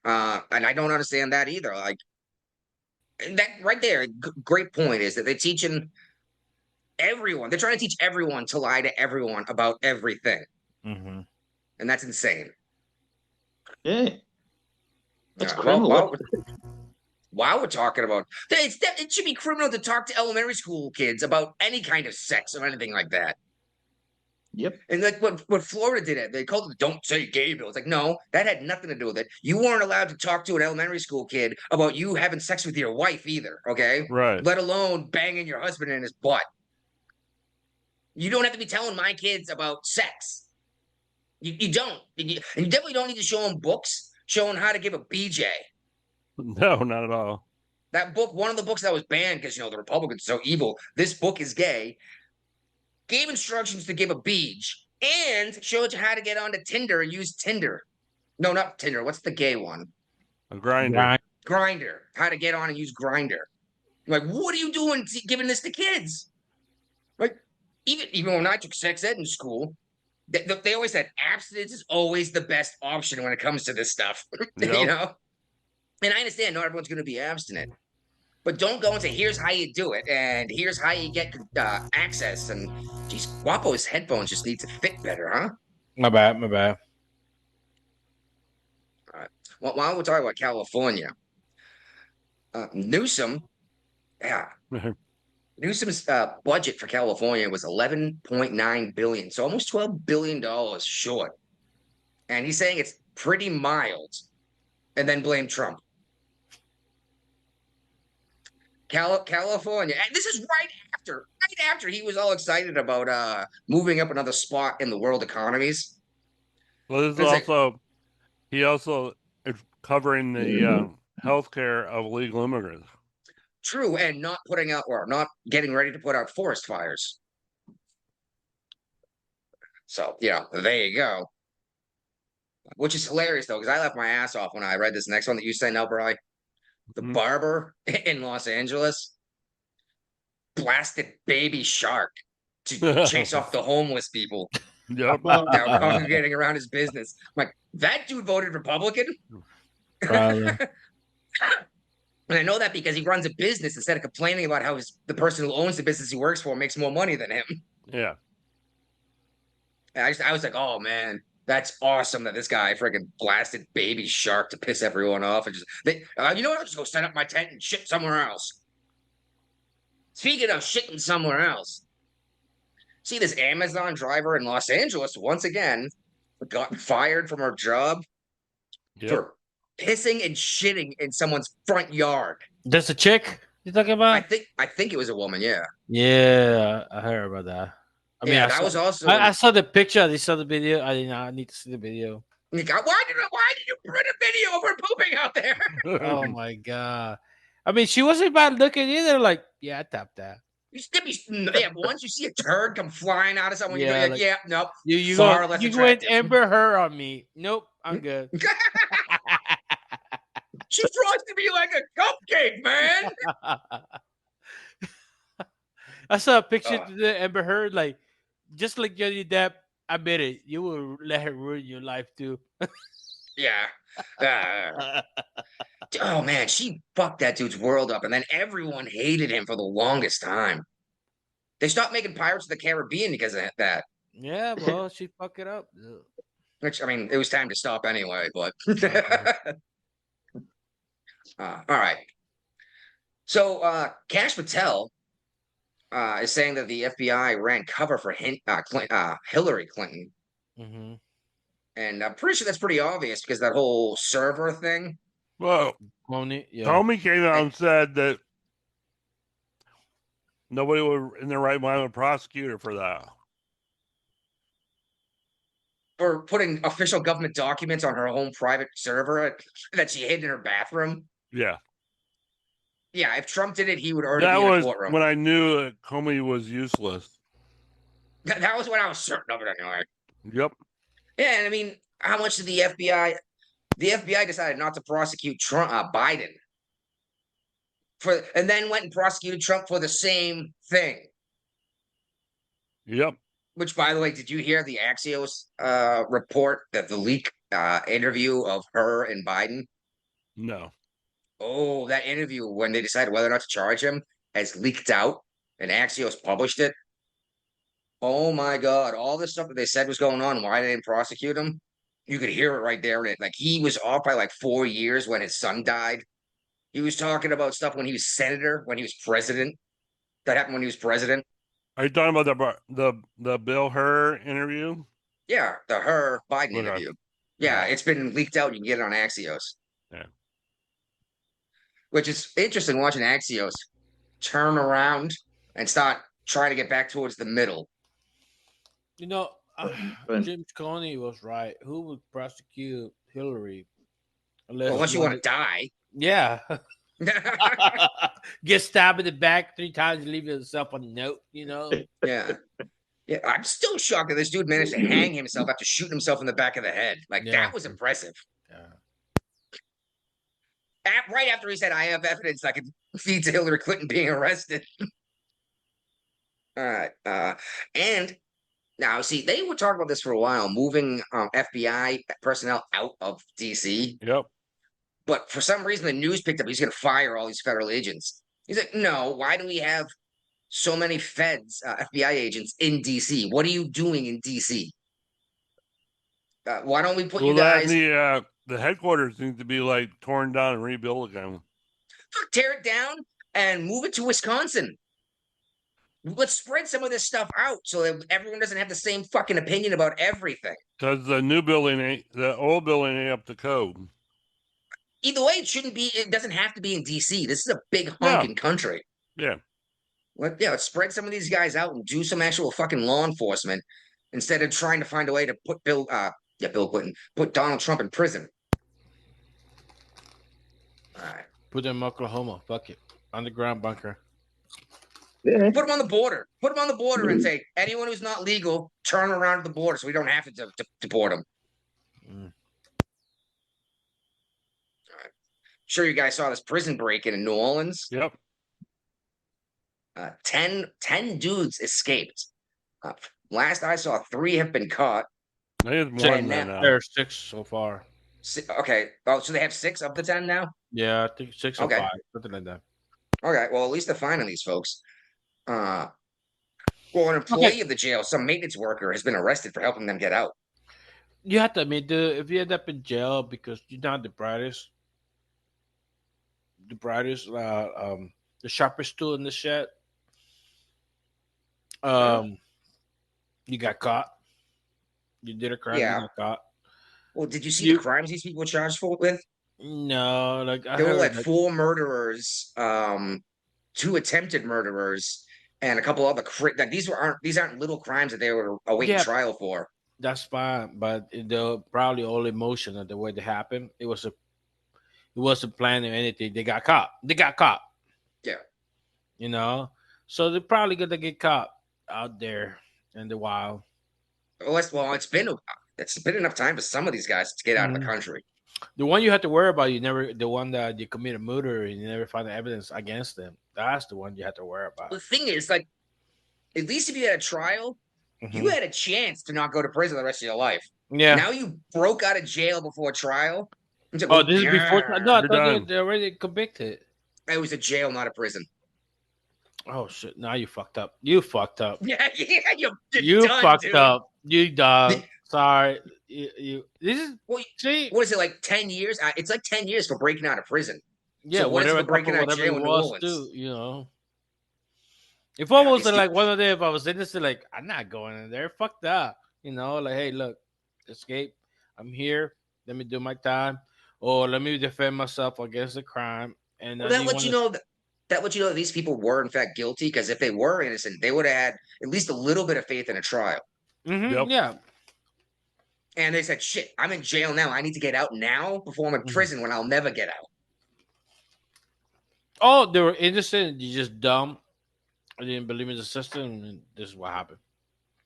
And I don't understand that either. Like, that right there, great point is that they're teaching everyone. They're trying to teach everyone to lie to everyone about everything. And that's insane. Yeah. That's criminal. While we're talking about it should be criminal to talk to elementary school kids about any kind of sex or anything like that. Yep. And like what Florida did it, they called it "Don't Say Gay" bill. It's like, no, that had nothing to do with it. You weren't allowed to talk to an elementary school kid about you having sex with your wife either, okay? Right. Let alone banging your husband in his butt. You don't have to be telling my kids about sex. You don't. And you definitely don't need to show them books showing how to give a BJ. No, not at all. That book, one of the books that was banned because, the Republicans are so evil. This book is gay. Gave instructions to give a beach and showed you how to get onto Tinder and use Tinder. No, not Tinder. What's the gay one? A Grindr. Grindr. How to get on and use Grindr. Like, what are you doing giving this to kids? Like, even when I took sex ed in school, they always said abstinence is always the best option when it comes to this stuff. Yep. And I understand not everyone's going to be abstinent. But don't go and say, here's how you do it, and here's how you get access. And, geez, Guapo's headphones just need to fit better, huh? My bad. All right. Well, while we're talking about California, Newsom, Newsom's budget for California was $11.9 billion, so almost $12 billion short and he's saying it's pretty mild, and then blame Trump. California, and this is right after he was all excited about moving up another spot in the world economies. Well, this is also he also is covering the healthcare of illegal immigrants. True, and not putting out or not getting ready to put out forest fires. So, there you go. Which is hilarious, though, because I left my ass off when I read this next one that you sent out, Bri. The barber in Los Angeles blasted baby shark to chase off the homeless people Yep. that were congregating around his business. I'm like, that dude voted Republican? Probably. And I know that because he runs a business instead of complaining about how the person who owns the business he works for makes more money than him. Yeah. And I was like, oh, man. That's awesome that this guy freaking blasted baby shark to piss everyone off. And you know what? I'll just go set up my tent and shit somewhere else. Speaking of shitting somewhere else, see this Amazon driver in Los Angeles once again got fired from her job for pissing and shitting in someone's front yard. That's a chick you're talking about? I think it was a woman. Yeah. Yeah, I heard about that. I mean, that was also. I saw the picture. I saw the video. I did not need to see the video. Why did you print a video of her pooping out there? Oh my god! I mean, she wasn't bad looking either. Like, yeah, I tapped that. Once you see a turd come flying out of someone, you're like, nope. You went Amber Heard on me. Nope, I'm good. She frosted me like a cupcake, man. I saw a picture of the Amber Heard, like, just like Johnny Depp. I bet it. You will let her ruin your life too. Yeah. Oh man, she fucked that dude's world up, and then everyone hated him for the longest time. They stopped making Pirates of the Caribbean because of that. Yeah, well, she fucked it up. Which, I mean, it was time to stop anyway, but all right. So Kash Patel is saying that the FBI ran cover for Hillary Clinton. Mm-hmm. And I'm pretty sure that's pretty obvious because that whole server thing. Well, Comey came out and said that nobody would, in their right mind, would prosecute her for that. For putting official government documents on her own private server that she hid in her bathroom. Yeah. Yeah, if Trump did it, he would already be in a courtroom. When I knew that Comey was useless. That was when I was certain of it anyway. Yep. Yeah, and I mean, how much did the FBI? The FBI decided not to prosecute Biden and then went and prosecuted Trump for the same thing. Yep. Which, by the way, did you hear the Axios report that the leak interview of her and Biden? No. Oh, that interview when they decided whether or not to charge him has leaked out, and Axios published it. Oh my God! All the stuff that they said was going on, why they didn't prosecute him? You could hear it right there. Like he was off by like 4 years when his son died. He was talking about stuff when he was senator, when he was president. That happened when he was president. Are you talking about the Bill Hur interview? Yeah, the Hur Biden interview. Yeah, it's been leaked out. You can get it on Axios. Yeah. Which is interesting watching Axios turn around and start trying to get back towards the middle. You know, James Coney was right. Who would prosecute Hillary? Unless you want to die. Yeah. Get stabbed in the back 3 times and leave yourself a note, you know? Yeah. Yeah, I'm still shocked that this dude managed to hang himself after shooting himself in the back of the head. Like, that was impressive. Yeah. Right after he said, I have evidence that could feed to Hillary Clinton being arrested. All right. And now, see, they were talking about this for a while, moving FBI personnel out of D.C. Yep. But for some reason, the news picked up he's going to fire all these federal agents. He's like, no, why do we have so many feds, FBI agents in D.C.? What are you doing in D.C.? Why don't we put you guys... The headquarters needs to be like torn down and rebuilt again. Tear it down and move it to Wisconsin. Let's spread some of this stuff out so that everyone doesn't have the same fucking opinion about everything. Because the old building ain't up to code. Either way, it doesn't have to be in DC. This is a big Yeah. honking country. Yeah. Let's spread some of these guys out and do some actual fucking law enforcement instead of trying to find a way to put Bill Clinton, put Donald Trump in prison. All right. Put them in Oklahoma. Fuck it. Underground bunker. Put them on the border. Put them on the border and say, anyone who's not legal, turn around at the border so we don't have to deport them. Mm. All right. Sure, you guys saw this prison break-in in New Orleans. Yep. 10 dudes escaped. Last I saw, 3 have been caught. There's more than that now. There are 6 so far. Okay. Oh, so they have 6 of the 10 now? Yeah, I think 6 or 5, something like that. Okay. Well, at least they're finding these folks. Well, an employee of the jail, some maintenance worker, has been arrested for helping them get out. You have to admit, dude, if you end up in jail because you're not the brightest, the sharpest tool in the shed, you got caught. You did a crime. Yeah. You got caught. Well, did you see the crimes these people were charged with? No, like there were like 4 murderers, 2 attempted murderers, and a couple other these aren't little crimes that they were awaiting trial for. That's fine, but they're probably all emotion of the way they happened. It wasn't planned or anything. They got caught. Yeah. You know, so they're probably gonna get caught out there in the wild. Well, it's been enough time for some of these guys to get out of the country. The one you have to worry about, the one that you commit a murder and you never find the evidence against them. That's the one you have to worry about. The thing is, like, at least if you had a trial, you had a chance to not go to prison the rest of your life. Yeah. Now you broke out of jail before trial. This is before. No, I thought they're already convicted. It was a jail, not a prison. Oh shit! Now you fucked up. You fucked up. Yeah, you done, fucked dude. up. You done. Sorry. This is what is it, like 10 years? It's like 10 years for breaking out of prison. Yeah, so what is it for breaking out of jail in New Orleans? Too, you know. If I was like one of them, if I was innocent, like I'm not going in there. Fuck that. You know, like, hey, look, escape. I'm here. Let me do my time, or let me defend myself against the crime. And that lets you know that these people were in fact guilty. Because if they were innocent, they would have had at least a little bit of faith in a trial. Mm-hmm. Yep. Yeah. And they said, "Shit, I'm in jail now. I need to get out now before I'm in prison when I'll never get out." Oh, they were innocent. You just dumb. I didn't believe in the system, and this is what happened.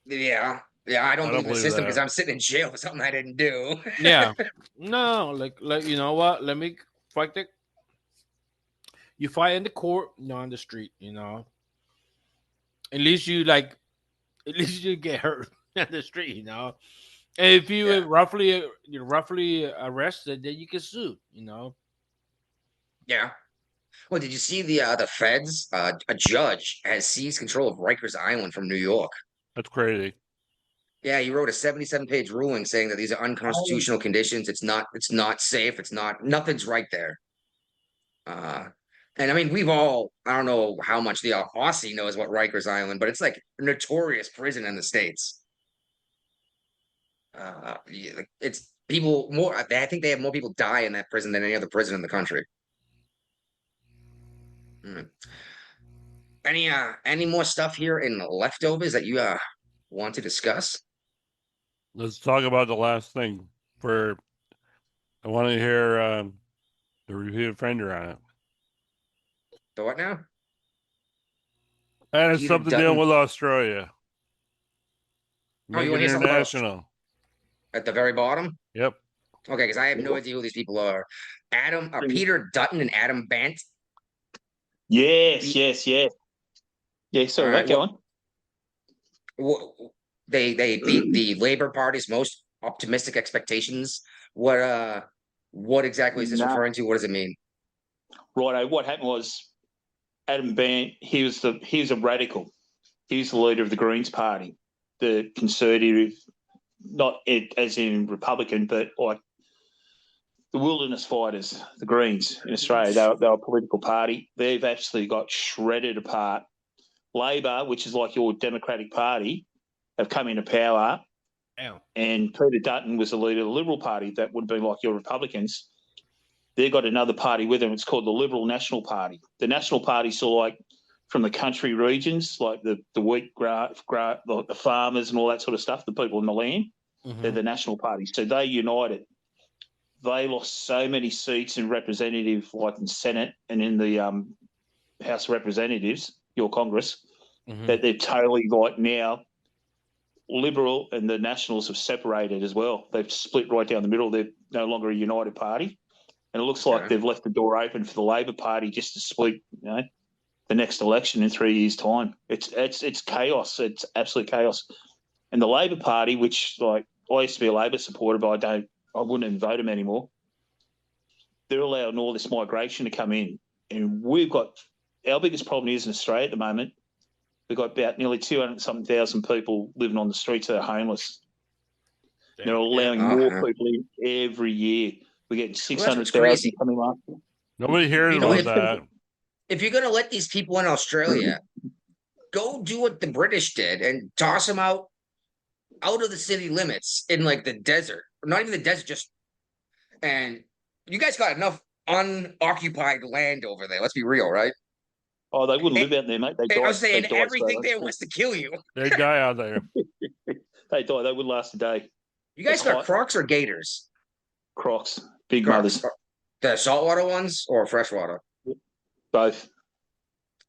Yeah. I don't believe in the system because I'm sitting in jail for something I didn't do. Yeah. No, like you know what? Let me fight it. You fight in the court, not on the street. You know. At least you get hurt on the street. You know. And if you you're roughly arrested, then you can sue. You know. Yeah. Well, did you see the feds? A judge has seized control of Rikers Island from New York. That's crazy. Yeah, he wrote a 77-page ruling saying that these are unconstitutional conditions. It's not safe. Nothing's right there. And I mean, I don't know how much the Aussie knows about Rikers Island, but it's like a notorious prison in the States. It's people more. I think they have more people die in that prison than any other prison in the country. Any more stuff here in leftovers that you want to discuss? Let's talk about the last thing. I want to hear the repeat offender on it. The what now? And it's something to deal with Australia. Oh, you want to hear something international? At the very bottom? Yep. Okay, because I have no idea who these people are. Peter Dutton and Adam Bant. Yes. Yeah, sorry, right, go on. They beat the Labour Party's most optimistic expectations. What exactly is this referring to? What does it mean? Righto. What happened was Adam Bant, he was a radical. He was the leader of the Greens Party, the conservative, not as in Republican, but like the wilderness fighters, the Greens in Australia. They're a political party. They've actually got shredded apart Labor, which is like your Democratic Party, have come into power. Damn. And Peter Dutton was the leader of the Liberal Party. That would have been like your Republicans. They've got another party with them. It's called the Liberal National Party. The National Party's sort of like from the country regions, like the wheat the farmers and all that sort of stuff, the people in the land. They're the National Party. So they united. They lost so many seats in representative, like in Senate and in the House of Representatives, your Congress, that they're totally like now Liberal and the Nationals have separated as well. They've split right down the middle. They're no longer a united party. And it looks like they've left the door open for the Labor Party just to split, the next election in 3 years' time. It's chaos. It's absolute chaos. And the Labor Party, which like I used to be a Labor supporter, but I wouldn't even vote them anymore. They're allowing all this migration to come in. And our biggest problem is in Australia at the moment, we've got about nearly 200-something thousand people living on the streets that are homeless. Damn. They're allowing more people in every year. We're getting 600,000 coming up. Nobody hears about that. If you're going to let these people in Australia, go do what the British did and toss them out of the city limits in like the desert. Not even the desert, and you guys got enough unoccupied land over there. Let's be real, right? Oh, they wouldn't live out there, mate. I was saying everything there wants to kill you. They die out there. They die. They wouldn't last a day. You guys got Crocs or Gators? Crocs. Big mothers. The saltwater ones or freshwater? Both.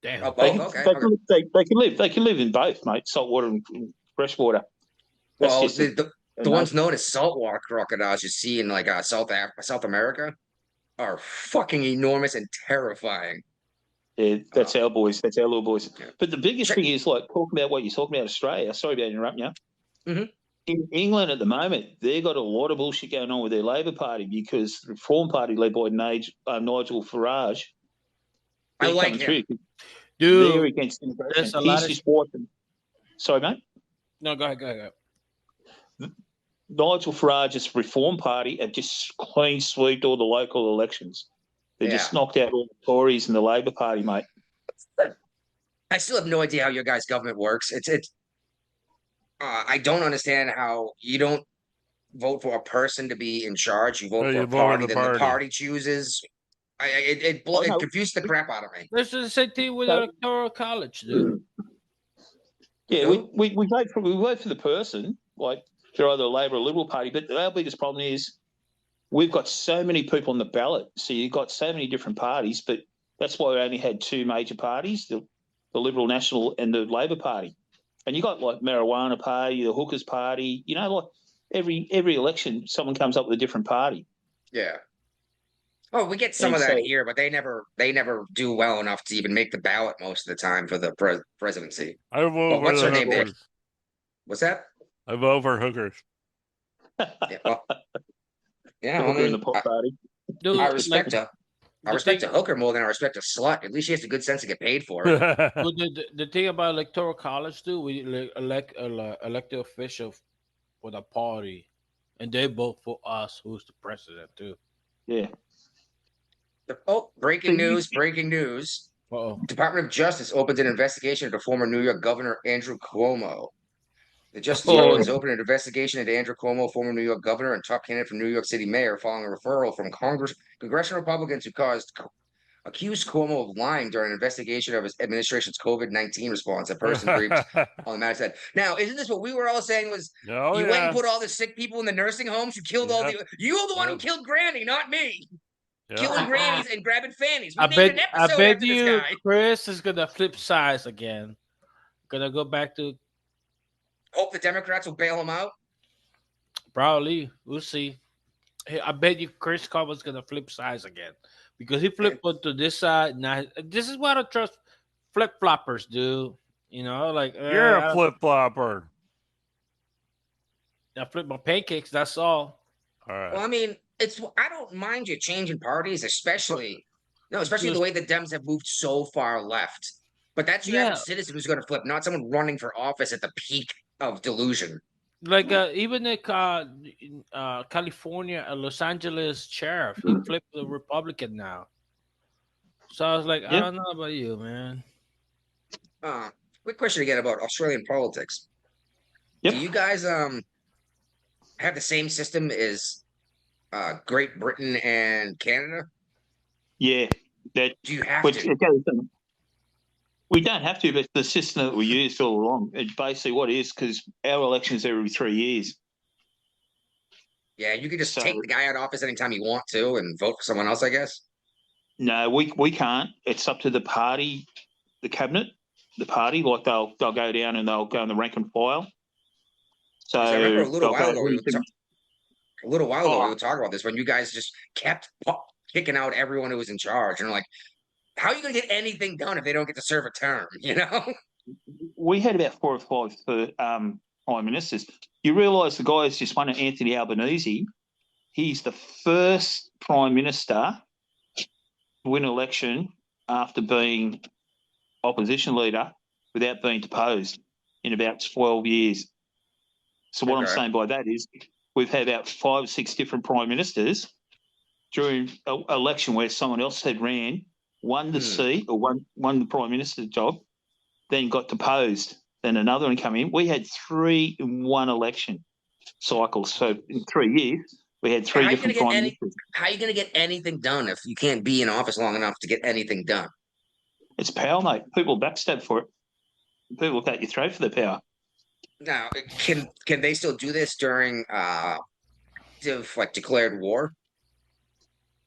Damn. Oh, they can live in both, mate. Saltwater and freshwater. Well, the ones known as saltwater crocodiles you see in like South America are fucking enormous and terrifying. Yeah, that's our boys. That's our little boys. Yeah. But the biggest thing is like talking about what you're talking about Australia. Sorry about interrupting you. In England at the moment, they've got a lot of bullshit going on with their Labor Party because the Reform Party led by Nigel Farage. I like him. Dude, they're against immigration. He's just watching. Sorry, mate? No, go ahead. Nigel Farage's Reform Party have just clean sweeped all the local elections. They just knocked out all the Tories and the Labor Party, mate. I still have no idea how your guys' government works. I don't understand how you don't vote for a person to be in charge. You vote for a party that the party chooses. It confused the crap out of me. This is the same thing with electoral college, dude. Yeah, we vote for the person, like they're either a Labor or Liberal Party. But our biggest problem is we've got so many people on the ballot. So you've got so many different parties, but that's why we only had two major parties, the Liberal National and the Labor Party. And you got like marijuana party, the hookers party, like every election someone comes up with a different party. Yeah. Oh, we get some of that here, but they never do well enough to even make the ballot most of the time for the presidency. I vote what's her name? Vic? What's that? I vote for hookers. In the pot party. Dude, I respect her. I respect a hooker more than I respect a slut. At least she has a good sense to get paid for it. Well, the thing about electoral college, dude, we elect elected official for the party, and they vote for us, who's the president, too. Yeah. Oh, breaking news! Uh-oh. Department of Justice opens an investigation into former New York Governor Andrew Cuomo. The Justice Department has opened an investigation into Andrew Cuomo, former New York governor and top candidate for New York City mayor, following a referral from congressional Republicans who accused Cuomo of lying during an investigation of his administration's COVID-19 response. A person briefed on the matter said, "Now, isn't this what we were all saying? Was you went and put all the sick people in the nursing homes? You killed all the. You're the one who killed Granny, not me." Killing grannies and grabbing fannies. I bet you Chris is gonna flip sides again. Gonna go back to. Hope the Democrats will bail him out. Probably, we'll see. Hey, I bet you Chris Cuomo's gonna flip sides again because he flipped onto this side. Now, this is what I trust flip floppers do. Like you're a flip flopper. I flip my pancakes. That's all. All right. Well, I mean. I don't mind you changing parties, especially the way the Dems have moved so far left. But that's your average citizen who's going to flip, not someone running for office at the peak of delusion. Like even the California, Los Angeles sheriff, he flipped the Republican now. So I was like, I don't know about you, man. Quick question again about Australian politics. Yep. Do you guys have the same system as Great Britain and Canada? Yeah. That Do you have which to? it goes, we don't have to, but the system that we used all along, it's basically what it is, because our elections are every 3 years. Yeah, you can just So- take the guy out of office anytime you want to and vote for someone else, I guess. No, we can't. It's up to the party, the cabinet, the party. Like they'll go down and they'll go in the rank and file. So I remember a little they'll while go, ago, we Oh. were talking about this when you guys just kept kicking out everyone who was in charge, and like, how are you going to get anything done if they don't get to serve a term? You know? we had about 4 or 5 prime ministers. You realise the guy who's just won, Anthony Albanese. He's the first prime minister to win an election after being opposition leader without being deposed in about 12 years. So what I'm Okay. saying by that is we've had about 5 or 6 different prime ministers during an election where someone else had ran, won the seat or won the prime minister's job, then got deposed. Then another one came in. We had 3 in one election cycle. So in 3 years, we had 3 different prime ministers. How are you going to get anything done if you can't be in office long enough to get anything done? It's power, mate. People backstab for it. People cut your throat for the power. Now, can they still do this during like declared war?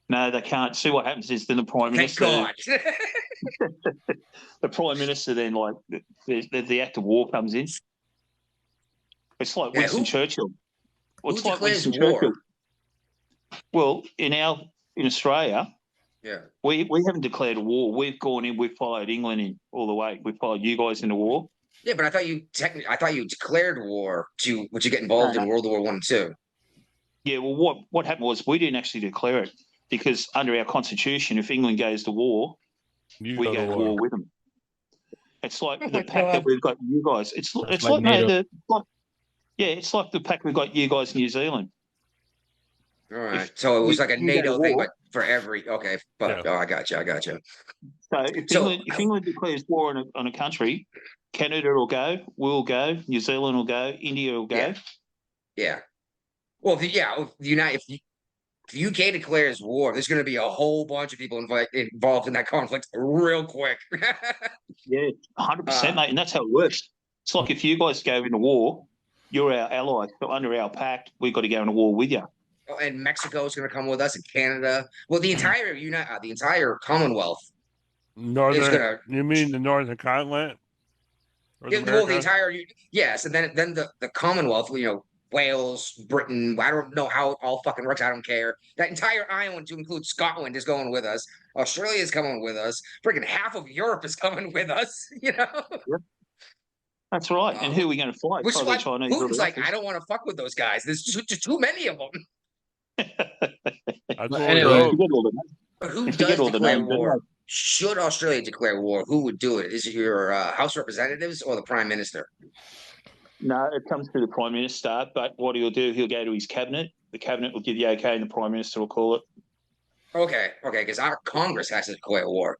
No, they can't. See what happens is then the prime Thank minister. God. The prime minister then, like, the act of war comes in. It's like Yeah, Winston Churchill. Well, who it's like declares Winston war? Churchill. Well, in Australia, Yeah. we haven't declared a war. We've gone in. We've followed England in all the way. We followed you guys in the war. Yeah, but I thought you declared war to get involved in World War I and II. Yeah, well, what happened was we didn't actually declare it because under our constitution, if England goes to war, we go to war with them. It's like the pact that we've got you guys. It's like NATO. it's like the pact we've got you guys in New Zealand. All right. So it was like a you go to NATO thing, war- but for every but Yeah. I got you. So So- if England declares war on a country, Canada will go, we'll go, New Zealand will go, India will go. Yeah. Well, the United if the UK declares war, there's going to be a whole bunch of people involved in that conflict real quick. Yeah, 100%, mate, and that's how it works. It's like if you guys go into war, you're our ally. So under our pact, we've got to go into war with you. And Mexico is going to come with us, and Canada. Well, the entire Commonwealth is Northern. going to. You mean the Northern Continent? North Well, the America? entire yes, and then the Commonwealth. Wales, Britain. I don't know how it all fucking works. I don't care. That entire island, to include Scotland, is going with us. Australia is coming with us. Freaking half of Europe is coming with us. That's right. And who are we going to fight? Which is Probably why Chinese. or Putin's the like, Russians. I don't want to fuck with those guys. There's too many of them. That's what anyway. we Forget all the names. But who Forget does all the declare names, war? don't Should Australia declare war? Who would do it? Is it your House of Representatives or the Prime Minister? No, it comes through the Prime Minister, but what he'll do, he'll go to his cabinet. The cabinet will give the okay, and the Prime Minister will call it. Okay, because our Congress has to declare war.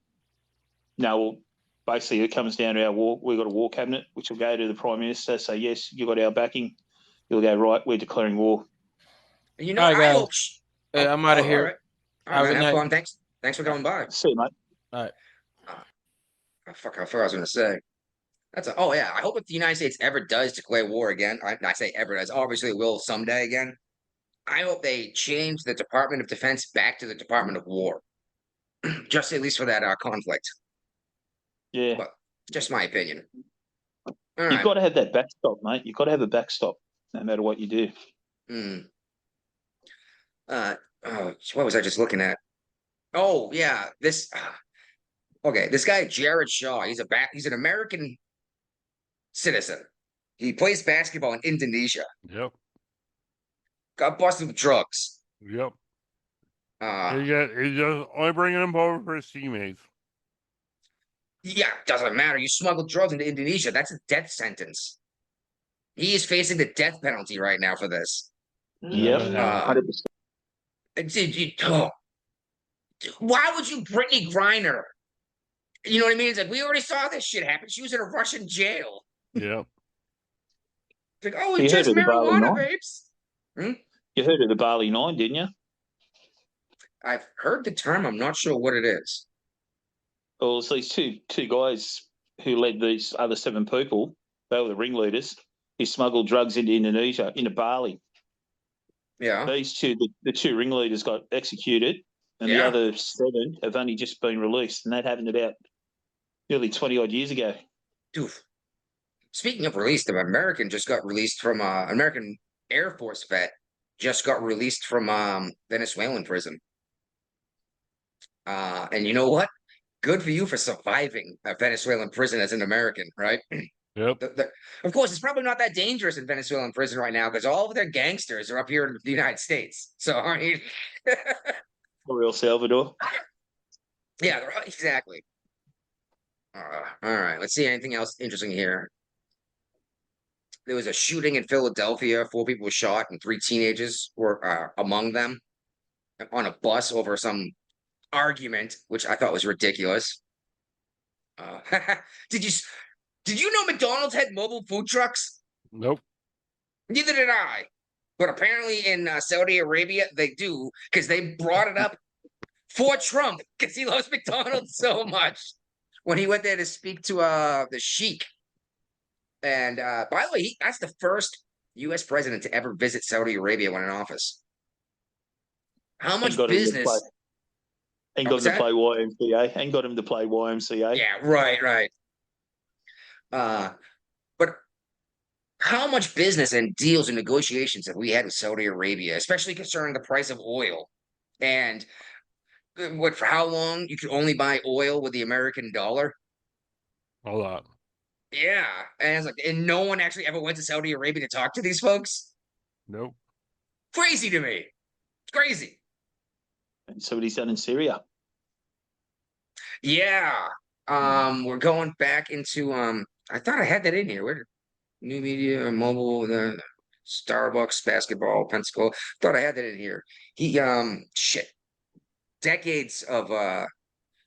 No, well, basically, it comes down to our war. We've got a war cabinet, which will go to the Prime Minister, say, yes, you've got our backing. He'll go, right, we're declaring war. And All right, I guys. hope. Hey, I'm out of here. All right, Have a man, good have night. fun. Thanks for coming by. See you, mate. I forgot what I was going to say. I hope if the United States ever does declare war again, I say ever does, obviously it will someday again. I hope they change the Department of Defense back to the Department of War, just at least for that conflict. Yeah. But just my opinion. All You've right. got to have that backstop, mate. You've got to have a backstop, no matter what you do. What was I just looking at? Oh yeah, this guy Jared Shaw. He's an American citizen. He plays basketball in Indonesia. Yep. Got busted with drugs. Yep. He's just only bringing him over for his teammates. Yeah, doesn't matter. You smuggled drugs into Indonesia. That's a death sentence. He is facing the death penalty right now for this. Yep. 100%. Why would you Brittany Griner You know what I mean? It's like, we already saw this shit happen. She was in a Russian jail. Yep. It's like, oh, You it's heard just of the Bali marijuana, Nine? babes. You heard of the Bali Nine, didn't you? I've heard the term. I'm not sure what it is. Well, it's these two guys who led these other 7 people. They were the ringleaders. Who smuggled drugs into Indonesia, into Bali. Yeah. These two, the 2 ringleaders, got executed, and the Yeah. other 7 have only just been released, and that happened about nearly 20 odd years ago. Dude. Speaking of released, an American just got released from American Air Force vet just got released from Venezuelan prison. And you know what? Good for you for surviving a Venezuelan prison as an American, right? Yep. Of course, it's probably not that dangerous in Venezuelan prison right now because all of their gangsters are up here in the United States. So, I mean, For El Salvador. yeah, exactly. All right, let's see anything else interesting here. There was a shooting in Philadelphia. 4 people were shot, and 3 teenagers were among them on a bus over some argument, which I thought was ridiculous. Did you know McDonald's had mobile food trucks? Nope. Neither did I. But apparently in Saudi Arabia, they do, because they brought it up for Trump, because he loves McDonald's so much. When he went there to speak to the Sheikh. And by the way, that's the first U.S. president to ever visit Saudi Arabia when in office. How much business? Ain't got him to play YMCA. Ain't got him to play YMCA. Yeah, right. But how much business and deals and negotiations have we had with Saudi Arabia, especially concerning the price of oil? And for how long you could only buy oil with the American dollar? A lot. Yeah. And it's like, and no one actually ever went to Saudi Arabia to talk to these folks? Nope. Crazy to me. It's crazy. And so what he's done in Syria. Yeah. We're going back into I thought I had that in here. Where new media, mobile, the Starbucks, basketball, Pensacola. Thought I had that in here. He shit. Decades of I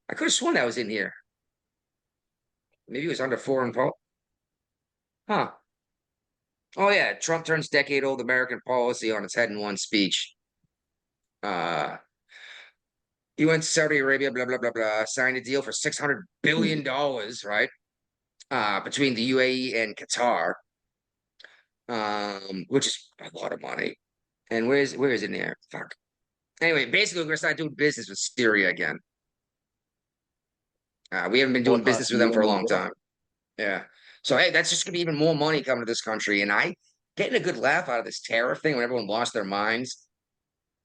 could have sworn that was in here. Maybe it was under foreign policy. Huh. Oh yeah, Trump turns decade-old American policy on its head in one speech. He went to Saudi Arabia, blah blah blah blah, signed a deal for $600 billion, right? Between the UAE and Qatar. Which is a lot of money. And where is it in there? Fuck. Anyway, basically we're gonna start doing business with Syria again. We haven't been doing business with them for a long time. Yeah. So hey, that's just gonna be even more money coming to this country. And I getting a good laugh out of this tariff thing when everyone lost their minds.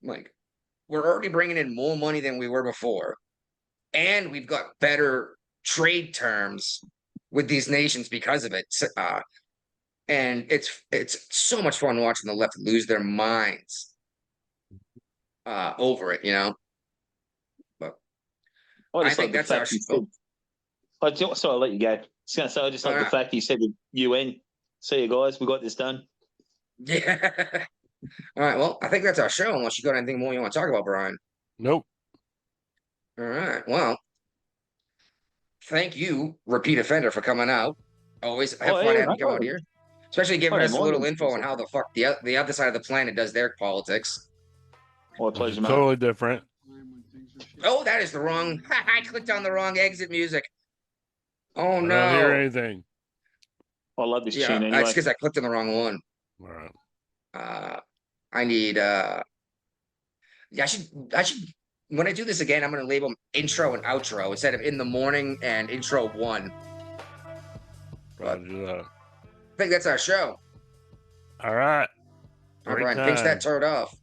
Like, we're already bringing in more money than we were before. And we've got better trade terms with these nations because of it. And it's so much fun watching the left lose their minds over it, you know. But I think that's our show. So I'll let you go. I was going to say, I just like the fact you said the UN. See you guys, we got this done. Yeah. All right. Well, I think that's our show. Unless you got anything more you want to talk about, Brian. Nope. All right. Well, thank you, repeat offender, for coming out. Always have fun having you come out here. Especially giving us a little info on how the fuck the other side of the planet does their politics. Well, pleasure, man. Totally different. Oh, that is the wrong. I clicked on the wrong exit music. Oh no! I don't hear anything. I love this tune anyway. That's because I clicked on the wrong one. All right. I need. I should. When I do this again, I'm going to label them intro and outro instead of in the morning and intro 1. But I think that's our show. All right. All right, finish that turd off.